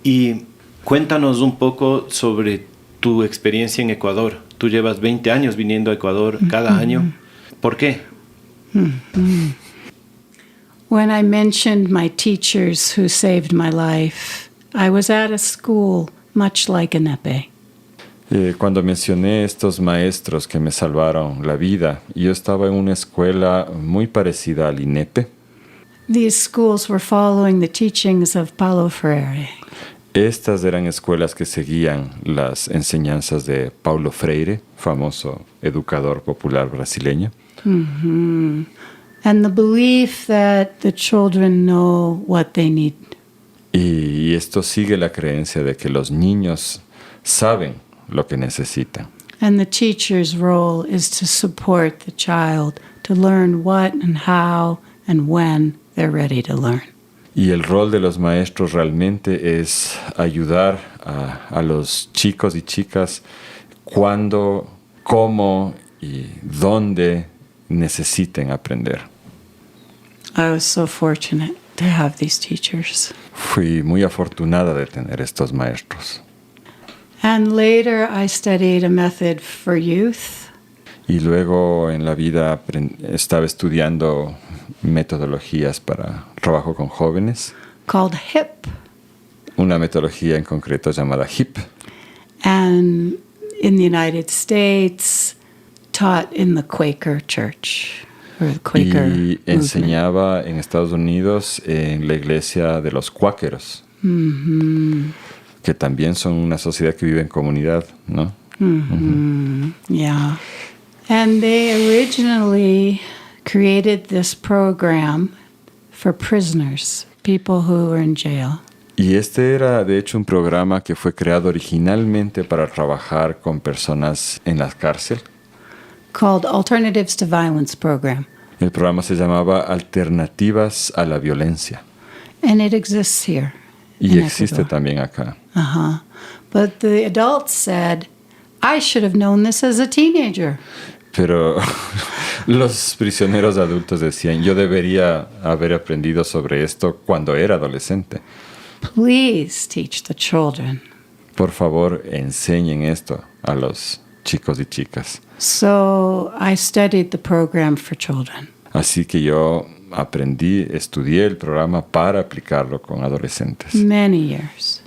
Y cuéntanos un poco sobre tu experiencia en Ecuador. Tú llevas 20 años viniendo a Ecuador cada año. ¿Por qué? When I mentioned my teachers who saved my life, I was at a school much like Inepe. Cuando mencioné estos maestros que me salvaron la vida, yo estaba en una escuela muy parecida al INEPE. These schools were following the teachings of Paulo Freire. Estas eran escuelas que seguían las enseñanzas de Paulo Freire, famoso educador popular brasileño. And the belief that the children know what they need. Y esto sigue la creencia de que los niños saben lo que necesitan. And the teacher's role is to support the child to learn what and how and when they're ready to learn. Y el rol de los maestros realmente es ayudar a los chicos y chicas cuando, cómo y dónde necesiten aprender. I was so fortunate to have these teachers. Fui muy afortunada de tener estos maestros. And later I studied a method for youth. Y luego en la vida estaba estudiando metodologías para trabajo con jóvenes. Called HIP. Una metodología en concreto llamada HIP. And in the United States, taught in the Quaker Church. Or the Quaker y enseñaba en Estados Unidos en la iglesia de los cuáqueros. Que también son una sociedad que vive en comunidad, ¿no? Yeah. And they originally created this program for prisoners, people who were in jail. Y este era, de hecho, un programa que fue creado originalmente para trabajar con personas en la cárcel. Called Alternatives to Violence Program. El programa se llamaba Alternativas a la Violencia. And it exists here. Y existe también acá. But the adults said, I should have known this as a teenager. Pero los prisioneros adultos decían, yo debería haber aprendido sobre esto cuando era adolescente. Please teach the children. Por favor, enseñen esto a los chicos y chicas. So I studied the program for children. Así que yo estudié el programa para aplicarlo con adolescentes. Many years.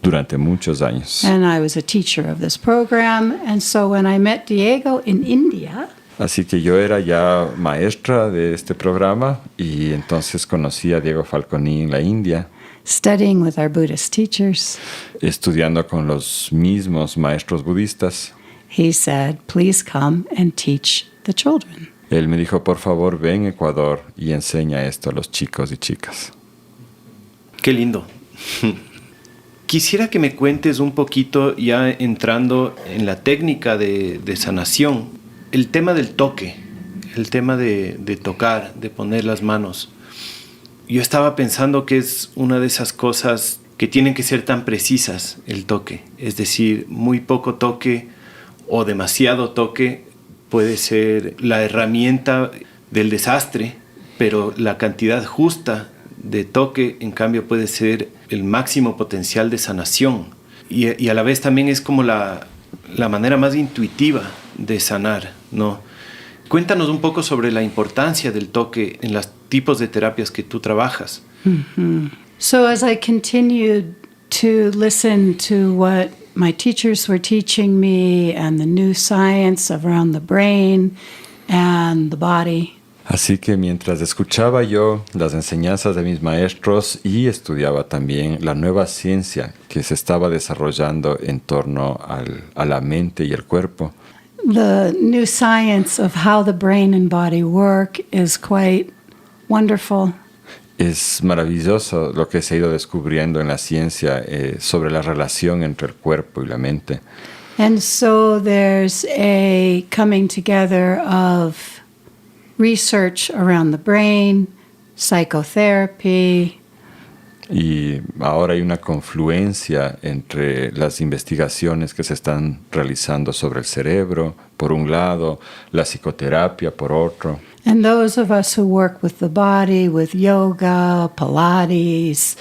Durante muchos años. And I was a teacher of this program. And so when I met Diego in India, así que yo era ya maestra de este programa y entonces conocí a Diego Falconi en la India. Studying with our Buddhist teachers. Estudiando con los mismos maestros budistas. he said, please come and teach the children. Él me dijo, por favor, ven a Ecuador y enseña esto a los chicos y chicas. Qué lindo. Quisiera que me cuentes un poquito, ya entrando en la técnica de sanación, el tema del toque, el tema de tocar, de poner las manos. Yo estaba pensando que es una de esas cosas que tienen que ser tan precisas, el toque. Es decir, muy poco toque o demasiado toque puede ser la herramienta del desastre, pero la cantidad justa de toque, en cambio, puede ser el máximo potencial de sanación. Y a la vez también es como la manera más intuitiva de sanar, ¿no? Cuéntanos un poco sobre la importancia del toque en los tipos de terapias que tú trabajas. Mm-hmm. So as I continued to listen to what my teachers were teaching me and the new science around the brain and the body, Así que mientras escuchaba yo las enseñanzas de mis maestros y estudiaba también la nueva ciencia que se estaba desarrollando en torno a la mente y el cuerpo, the new science of how the brain and body work is quite wonderful. es maravilloso lo que se ha ido descubriendo en la ciencia sobre la relación entre el cuerpo y la mente. And so there's a coming together of research around the brain, psychotherapy. Y ahora hay una confluencia entre las investigaciones que se están realizando sobre el cerebro, por un lado, la psicoterapia, por otro. And those of us who work with the body, with yoga, Pilates,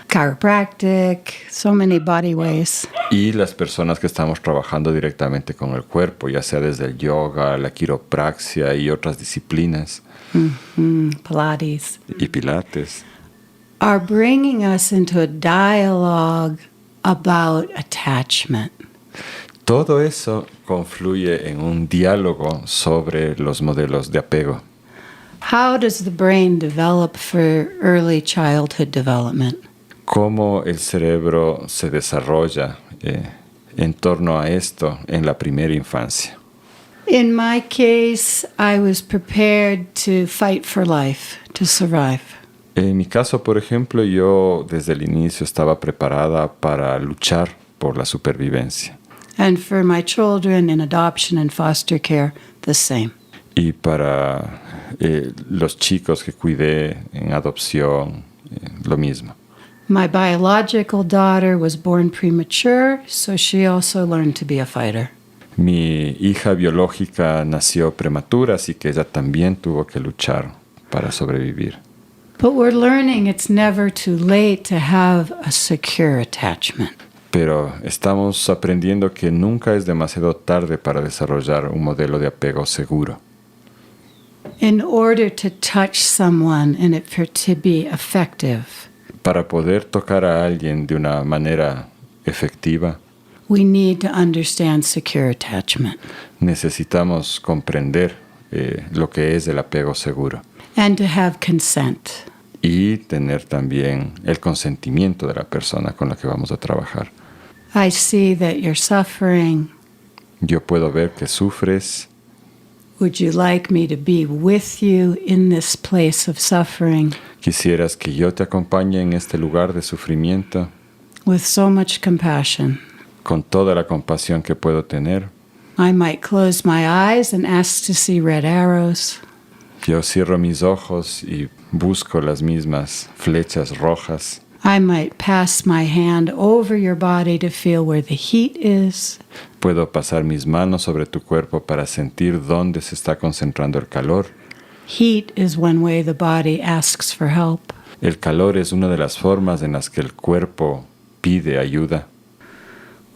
chiropractic, so many body ways. Y las personas que estamos trabajando directamente con el cuerpo, ya sea desde el yoga, la quiropraxia y otras disciplinas, Pilates, y pilates, are bringing us into a dialogue about attachment. todo eso confluye en un diálogo sobre los modelos de apego. How does the brain develop for early childhood development? Cómo el cerebro se desarrolla en torno a esto en la primera infancia. In my case, I was prepared to fight for life, to survive. En mi caso, por ejemplo, yo desde el inicio estaba preparada para luchar por la supervivencia. And for my children in adoption and foster care, the same. Y para los chicos que cuidé en adopción, lo mismo. My biological daughter was born premature, so she also learned to be a fighter. Mi hija biológica nació prematura, así que ella también tuvo que luchar para sobrevivir. But we're learning it's never too late to have a secure attachment. Pero estamos aprendiendo que nunca es demasiado tarde para desarrollar un modelo de apego seguro. In order to touch someone and it for to be effective, Para poder tocar a alguien de una manera efectiva, we need to understand secure attachment necesitamos comprender lo que es el apego seguro and to have consent. y tener también el consentimiento de la persona con la que vamos a trabajar. I see that you're suffering. Yo puedo ver que sufres. Would you like me to be with you in this place of suffering? ¿Quisieras que yo te acompañe en este lugar de sufrimiento? With so much compassion. Con toda la compasión que puedo tener. I might close my eyes and ask to see red arrows. Yo cierro mis ojos y busco las mismas flechas rojas. I might pass my hand over your body to feel where the heat is. Puedo pasar mis manos sobre tu cuerpo para sentir dónde se está concentrando el calor. Heat is one way the body asks for help. El calor es una de las formas en las que el cuerpo pide ayuda.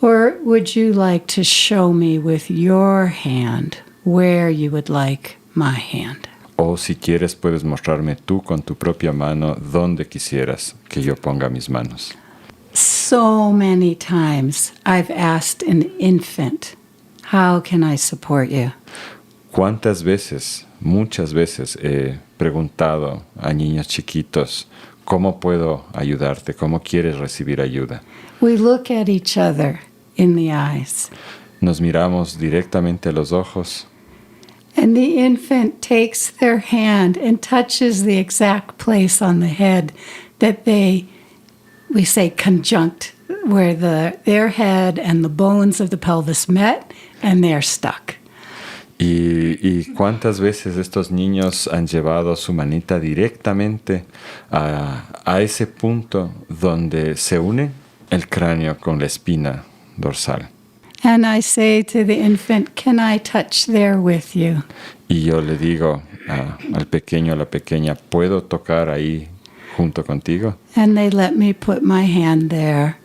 Or would you like to show me with your hand where you would like my hand? O si quieres puedes mostrarme tú con tu propia mano dónde quisieras que yo ponga mis manos. So many times I've asked an infant, how can I support you? ¿Cuántas veces, muchas veces he preguntado a niños chiquitos, ¿cómo puedo ayudarte? ¿Cómo quieres recibir ayuda? We look at each other in the eyes. Nos miramos directamente a los ojos And the infant takes their hand and touches the exact place on the head that we say conjunct, where their head and the bones of the pelvis met and they're stuck. y cuántas veces estos niños han llevado su manita directamente a ese punto donde se une el cráneo con la espina dorsal. And I say to the infant, can I touch there with you? Y yo le digo al pequeño, a la pequeña, ¿puedo tocar ahí junto contigo? And they let me put my hand there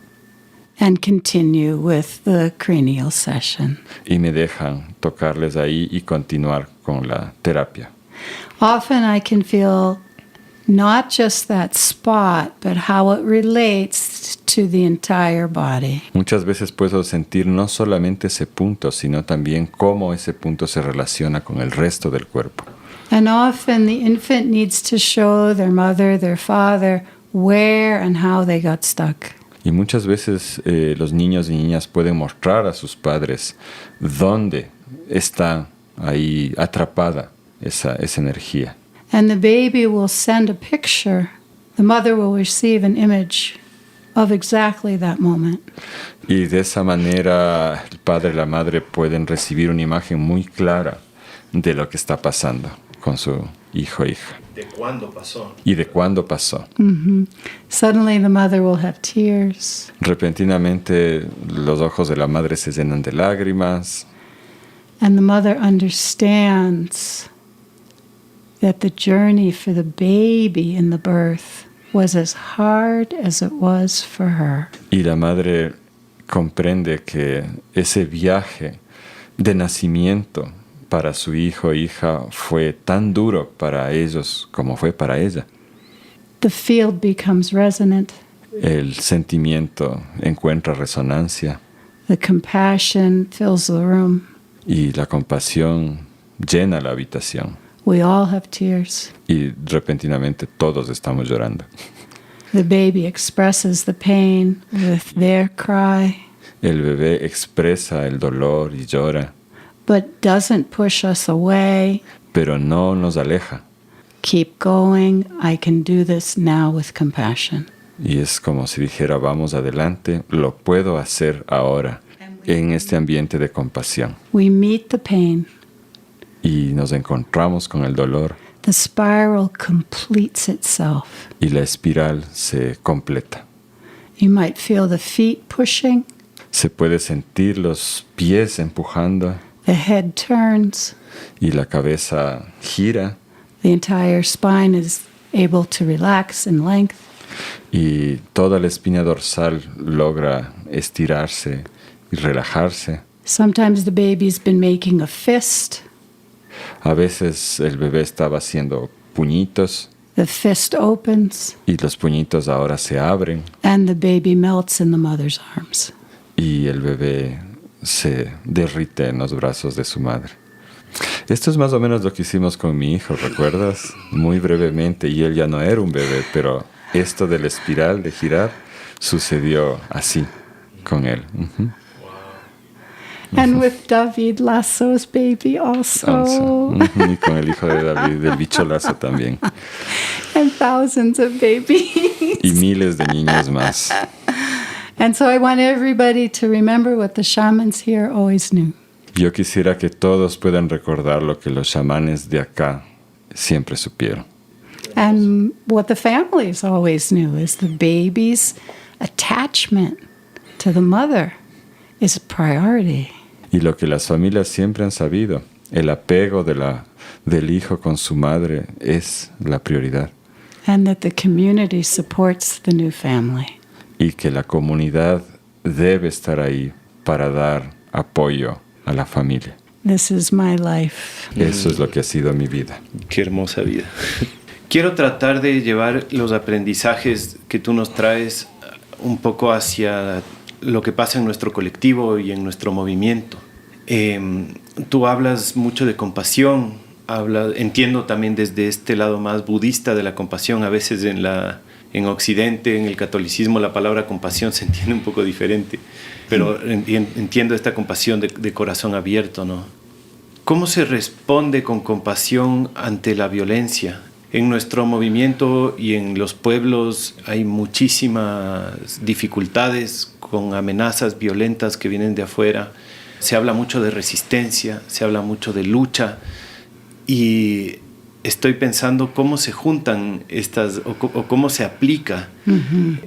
and continue with the cranial session. Y me dejan tocarles ahí y continuar con la terapia. Often I can feel not just that spot, but how it relates to the entire body. Muchas veces puedo sentir no solamente ese punto, sino también cómo ese punto se relaciona con el resto del cuerpo. And often the infant needs to show their mother, their father, where and how they got stuck. Y muchas veces los niños y niñas pueden mostrar a sus padres dónde está ahí atrapada esa energía. And the baby will send a picture. The mother will receive an image of exactly that moment. Y de esa manera el padre y la madre pueden recibir una imagen muy clara de lo que está pasando con su hijo o hija. ¿De cuándo pasó? Y de cuándo pasó. Suddenly the mother will have tears. Repentinamente los ojos de la madre se llenan de lágrimas. And the mother understands that the journey for the baby in the birth was as hard as it was for her. Y la madre comprende que ese viaje de nacimiento para su hijo o hija fue tan duro para ellos como fue para ella. The field becomes resonant. El sentimiento encuentra resonancia The compassion fills the room. y la compasión llena la habitación. We all have tears. Y repentinamente todos estamos llorando. The baby expresses the pain with their cry, El bebé expresa el dolor y llora, but doesn't push us away. pero no nos aleja. Keep going. I can do this now with compassion. Y es como si dijera, vamos adelante, lo puedo hacer ahora, en este ambiente de compasión. We meet the pain. Y nos encontramos con el dolor The spiral completes itself. y la espiral se completa. You might feel the feet pushing, Se puede sentir los pies empujando the head turns, y la cabeza gira the entire spine is able to relax in length. y toda la espina dorsal logra estirarse y relajarse. Sometimes the baby's been making a fist. A veces el bebé estaba haciendo puñitos The fist opens, y los puñitos ahora se abren and the baby melts in the mother's arms. y el bebé se derrite en los brazos de su madre. Esto es más o menos lo que hicimos con mi hijo, ¿recuerdas? Muy brevemente, y él ya no era un bebé, pero esto de la espiral, de girar, sucedió así con él. Ujú. And with David Lasso's baby also. Ujú, y con el hijo de David, del bicho Lazo también. And thousands of babies. Y miles de niños más. And so I want everybody to remember what the shamans here always knew. Yo quisiera que todos puedan recordar lo que los chamanes de acá siempre supieron. And what the families always knew is the baby's attachment to the mother is a priority. Y lo que las familias siempre han sabido, el apego del hijo con su madre es la prioridad. And that the community supports the new family. Y que la comunidad debe estar ahí para dar apoyo a la familia. This is my life. Eso es lo que ha sido mi vida. Qué hermosa vida. Quiero tratar de llevar los aprendizajes que tú nos traes un poco hacia lo que pasa en nuestro colectivo y en nuestro movimiento. Tú hablas mucho de compasión, entiendo también desde este lado más budista de la compasión, a veces en En Occidente, en el catolicismo, la palabra compasión se entiende un poco diferente, pero entiendo esta compasión de corazón abierto, ¿no? ¿Cómo se responde con compasión ante la violencia? En nuestro movimiento y en los pueblos hay muchísimas dificultades con amenazas violentas que vienen de afuera. Se habla mucho de resistencia, se habla mucho de lucha, y estoy pensando cómo se juntan estas o cómo se aplica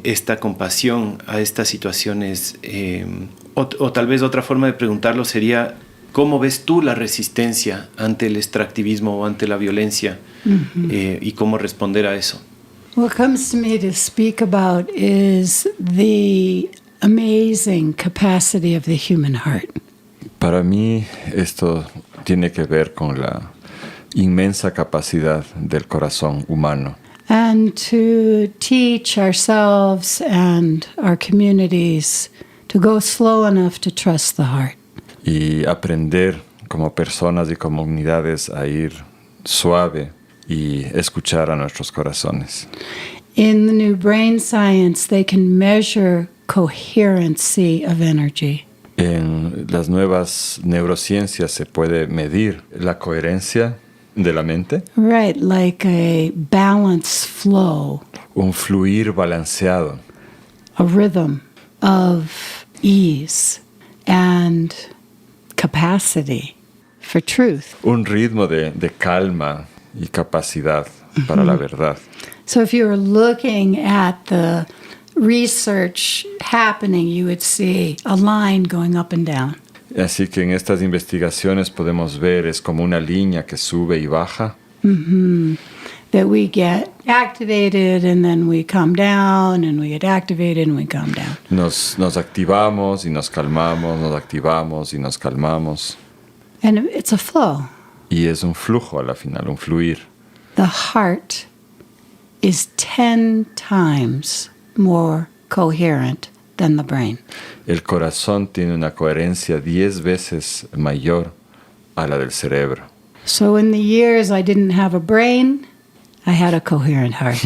esta compasión a estas situaciones. O tal vez otra forma de preguntarlo sería, ¿cómo ves tú la resistencia ante el extractivismo o ante la violencia y cómo responder a eso? What comes to me to speak about is the amazing capacity of the human heart. Para mí esto tiene que ver con la inmensa capacidad del corazón humano. And to teach ourselves and our communities to go slow enough to trust the heart. Y aprender como personas y comunidades a ir suave y escuchar a nuestros corazones. In the new brain science, they can measure coherency of energy. En las nuevas neurociencias se puede medir la coherencia de la mente. Right, like a balanced flow, Un fluir balanceado, a rhythm of ease and capacity for truth. un ritmo de calma y capacidad para la verdad. So if you were looking at the research happening, you would see a line going up and down. Así que en estas investigaciones podemos ver, es como una línea que sube y baja. That we get activated and then we calm down and we get activated and we calm down. Nos activamos y nos calmamos, nos activamos y nos calmamos. And it's a flow. Y es un flujo a la final, un fluir. The heart is 10 times more coherent than the brain. El corazón tiene una coherencia 10 veces mayor a la del cerebro. So in the years I didn't have a brain, I had a coherent heart.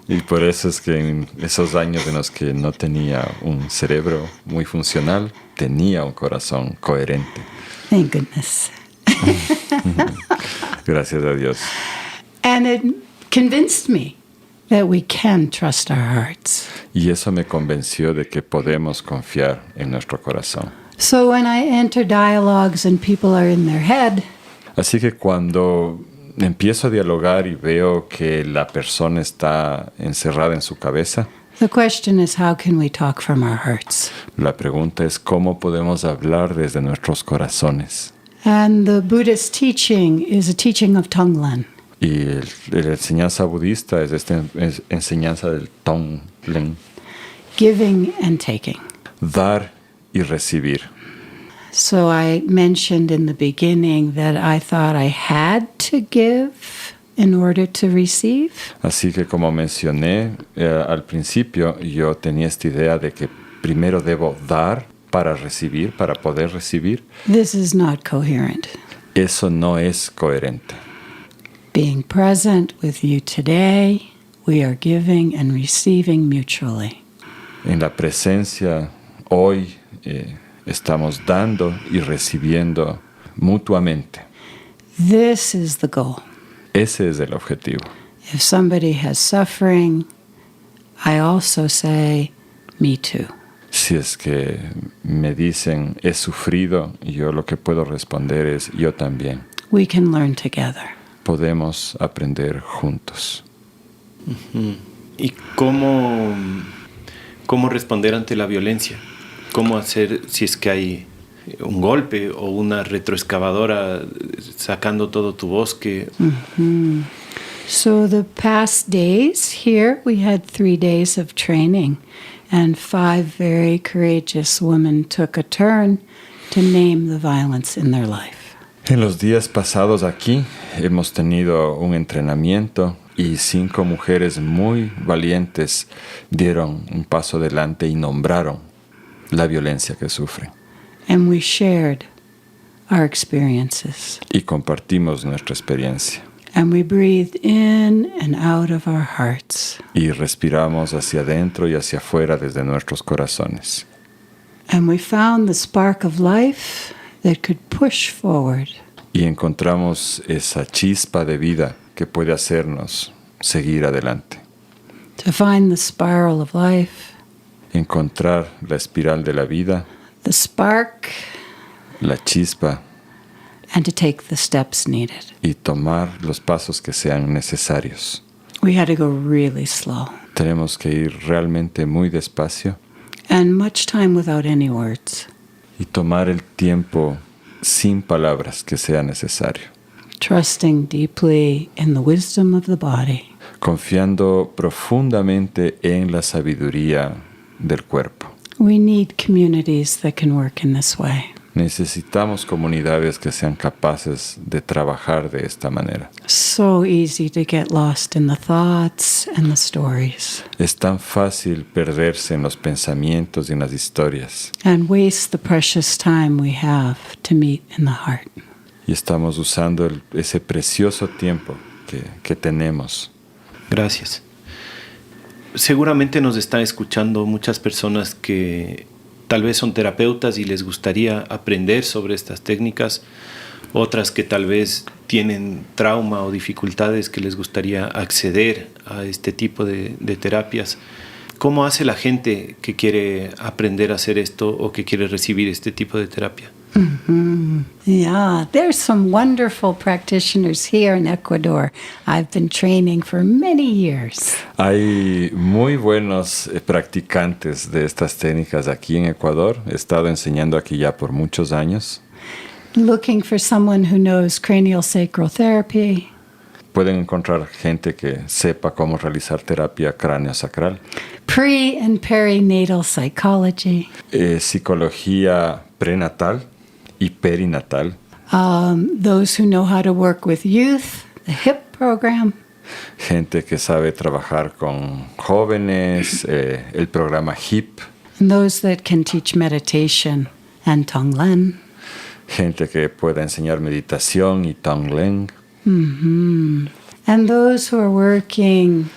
Y por eso es que en esos años en los que no tenía un cerebro muy funcional, tenía un corazón coherente. Thank goodness. Gracias a Dios. And it convinced me that we can trust our hearts. Y eso me convenció de que podemos confiar en nuestro corazón. So when I enter dialogues and people are in their head, Así que cuando empiezo a dialogar y veo que la persona está encerrada en su cabeza, the question is, how can we talk from our hearts? la pregunta es cómo podemos hablar desde nuestros corazones. And the Buddhist teaching is a teaching of Tonglen. Y la enseñanza budista es esta enseñanza del Tonglen, Giving and taking. dar y recibir. So I mentioned in the beginning that I thought I had to give in order to receive. Así que como mencioné al principio, yo tenía esta idea de que primero debo dar para recibir, para poder recibir. This is not coherent. Eso no es coherente. Being present with you today, we are giving and receiving mutually. En la presencia hoy estamos dando y recibiendo mutuamente. This is the goal. Ese es el objetivo. If somebody has suffering, I also say, me too. Si es que me dicen he sufrido, yo lo que puedo responder es yo también. We can learn together. Podemos aprender juntos. ¿Y cómo responder ante la violencia? ¿Cómo hacer si es que hay un golpe o una retroexcavadora sacando todo tu bosque? So the past days here, we had 3 days of training, and 5 very courageous women took a turn to name the violence in their life. En los días pasados aquí hemos tenido un entrenamiento y 5 mujeres muy valientes dieron un paso adelante y nombraron la violencia que sufren. And we shared our experiences. Y compartimos nuestra experiencia. And we breathe in and out of our hearts. Y respiramos hacia adentro y hacia afuera desde nuestros corazones. And we found the spark of life that could push forward. Y encontramos esa chispa de vida que puede hacernos seguir adelante. To find the spiral of life, Encontrar la espiral de la vida, the spark, la chispa, and to take the steps needed. y tomar los pasos que sean necesarios. We had to go really slow Tenemos que ir realmente muy despacio and much time without any words. y tomar el tiempo sin palabras que sea necesario, Trusting deeply in the wisdom of the body. confiando profundamente en la sabiduría del cuerpo. We need communities that can work in this way. Necesitamos comunidades que sean capaces de trabajar de esta manera. So easy to get lost in the thoughts and the stories Es tan fácil perderse en los pensamientos y en las historias, and waste the precious time we have to meet in the heart. y estamos usando ese precioso tiempo que tenemos. Gracias. Seguramente nos están escuchando muchas personas que tal vez son terapeutas y les gustaría aprender sobre estas técnicas, otras que tal vez tienen trauma o dificultades que les gustaría acceder a este tipo de terapias. ¿Cómo hace la gente que quiere aprender a hacer esto o que quiere recibir este tipo de terapia? Yeah, there's some wonderful practitioners here in Ecuador. I've been training for many years. Hay muy buenos practicantes de estas técnicas aquí en Ecuador. He estado enseñando aquí ya por muchos años. Looking for someone who knows cranial sacral therapy, Pueden encontrar gente que sepa cómo realizar terapia cráneo-sacral, pre and perinatal psychology, psicología prenatal y perinatal, those who know how to work with youth, the HIP program, gente que sabe trabajar con jóvenes, el programa HIP, and those that can teach meditation and Tonglen. gente que pueda enseñar meditación y Tonglen, And those who are working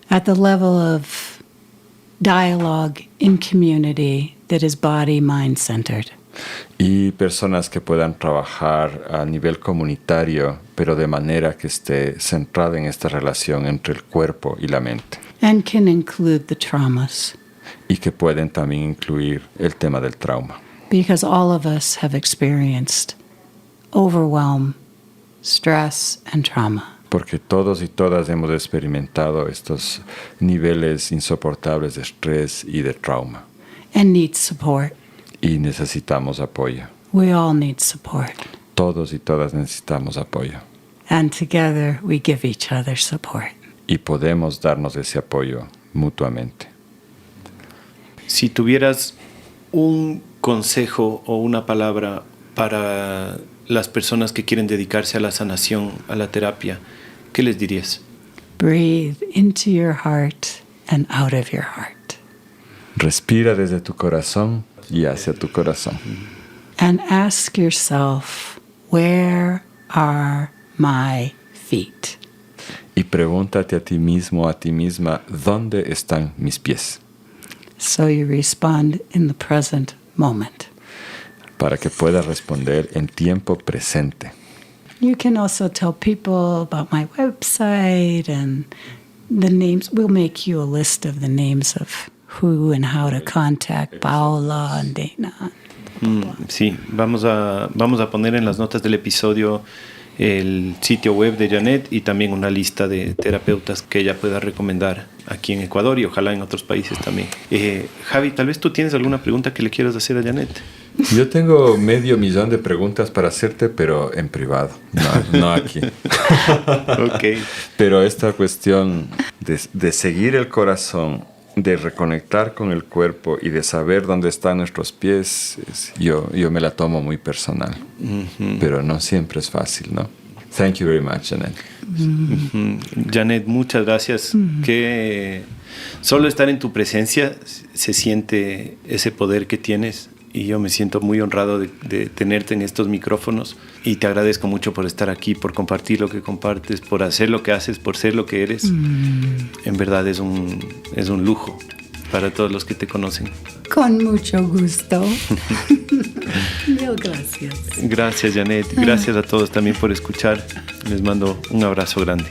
at the level of dialogue in community that is body-mind centered. y personas que puedan trabajar a nivel comunitario, pero de manera que esté centrada en esta relación entre el cuerpo y la mente, And can include the traumas, y que pueden también incluir el tema del trauma, because all of us have experienced overwhelm, stress, and trauma. porque todos y todas hemos experimentado estos niveles insoportables de estrés y de trauma, And need support. y necesitamos apoyo. We all need support. Todos y todas necesitamos apoyo, And together we give each other support. y podemos darnos ese apoyo mutuamente. Si tuvieras un consejo o una palabra para las personas que quieren dedicarse a la sanación, a la terapia, ¿qué les dirías? Breathe into your heart and out of your heart. Respira desde tu corazón y hacia tu corazón. And ask yourself, where are my feet? Y pregúntate a ti mismo, a ti misma, ¿dónde están mis pies? So you respond in the present moment. Para que puedas responder en tiempo presente. You can also tell people about my website and the names. We'll make you a list of the names of who and how to contact Paola and Dana. Sí, vamos a poner en las notas del episodio el sitio web de Janet y también una lista de terapeutas que ella pueda recomendar aquí en Ecuador y ojalá en otros países también. Javi, tal vez tú tienes alguna pregunta que le quieras hacer a Janet. Yo tengo 500,000 de preguntas para hacerte, pero en privado, no aquí. Ok. Pero esta cuestión de seguir el corazón, de reconectar con el cuerpo y de saber dónde están nuestros pies, yo me la tomo muy personal. Pero no siempre es fácil, ¿no? Thank you very much, Janet. Janet, muchas gracias. Que solo estar en tu presencia se siente ese poder que tienes y yo me siento muy honrado de tenerte en estos micrófonos y te agradezco mucho por estar aquí, por compartir lo que compartes, por hacer lo que haces, por ser lo que eres. En verdad es un lujo para todos los que te conocen. Con mucho gusto. Mil gracias. Gracias, Janet. Gracias a todos también por escuchar. Les mando un abrazo grande.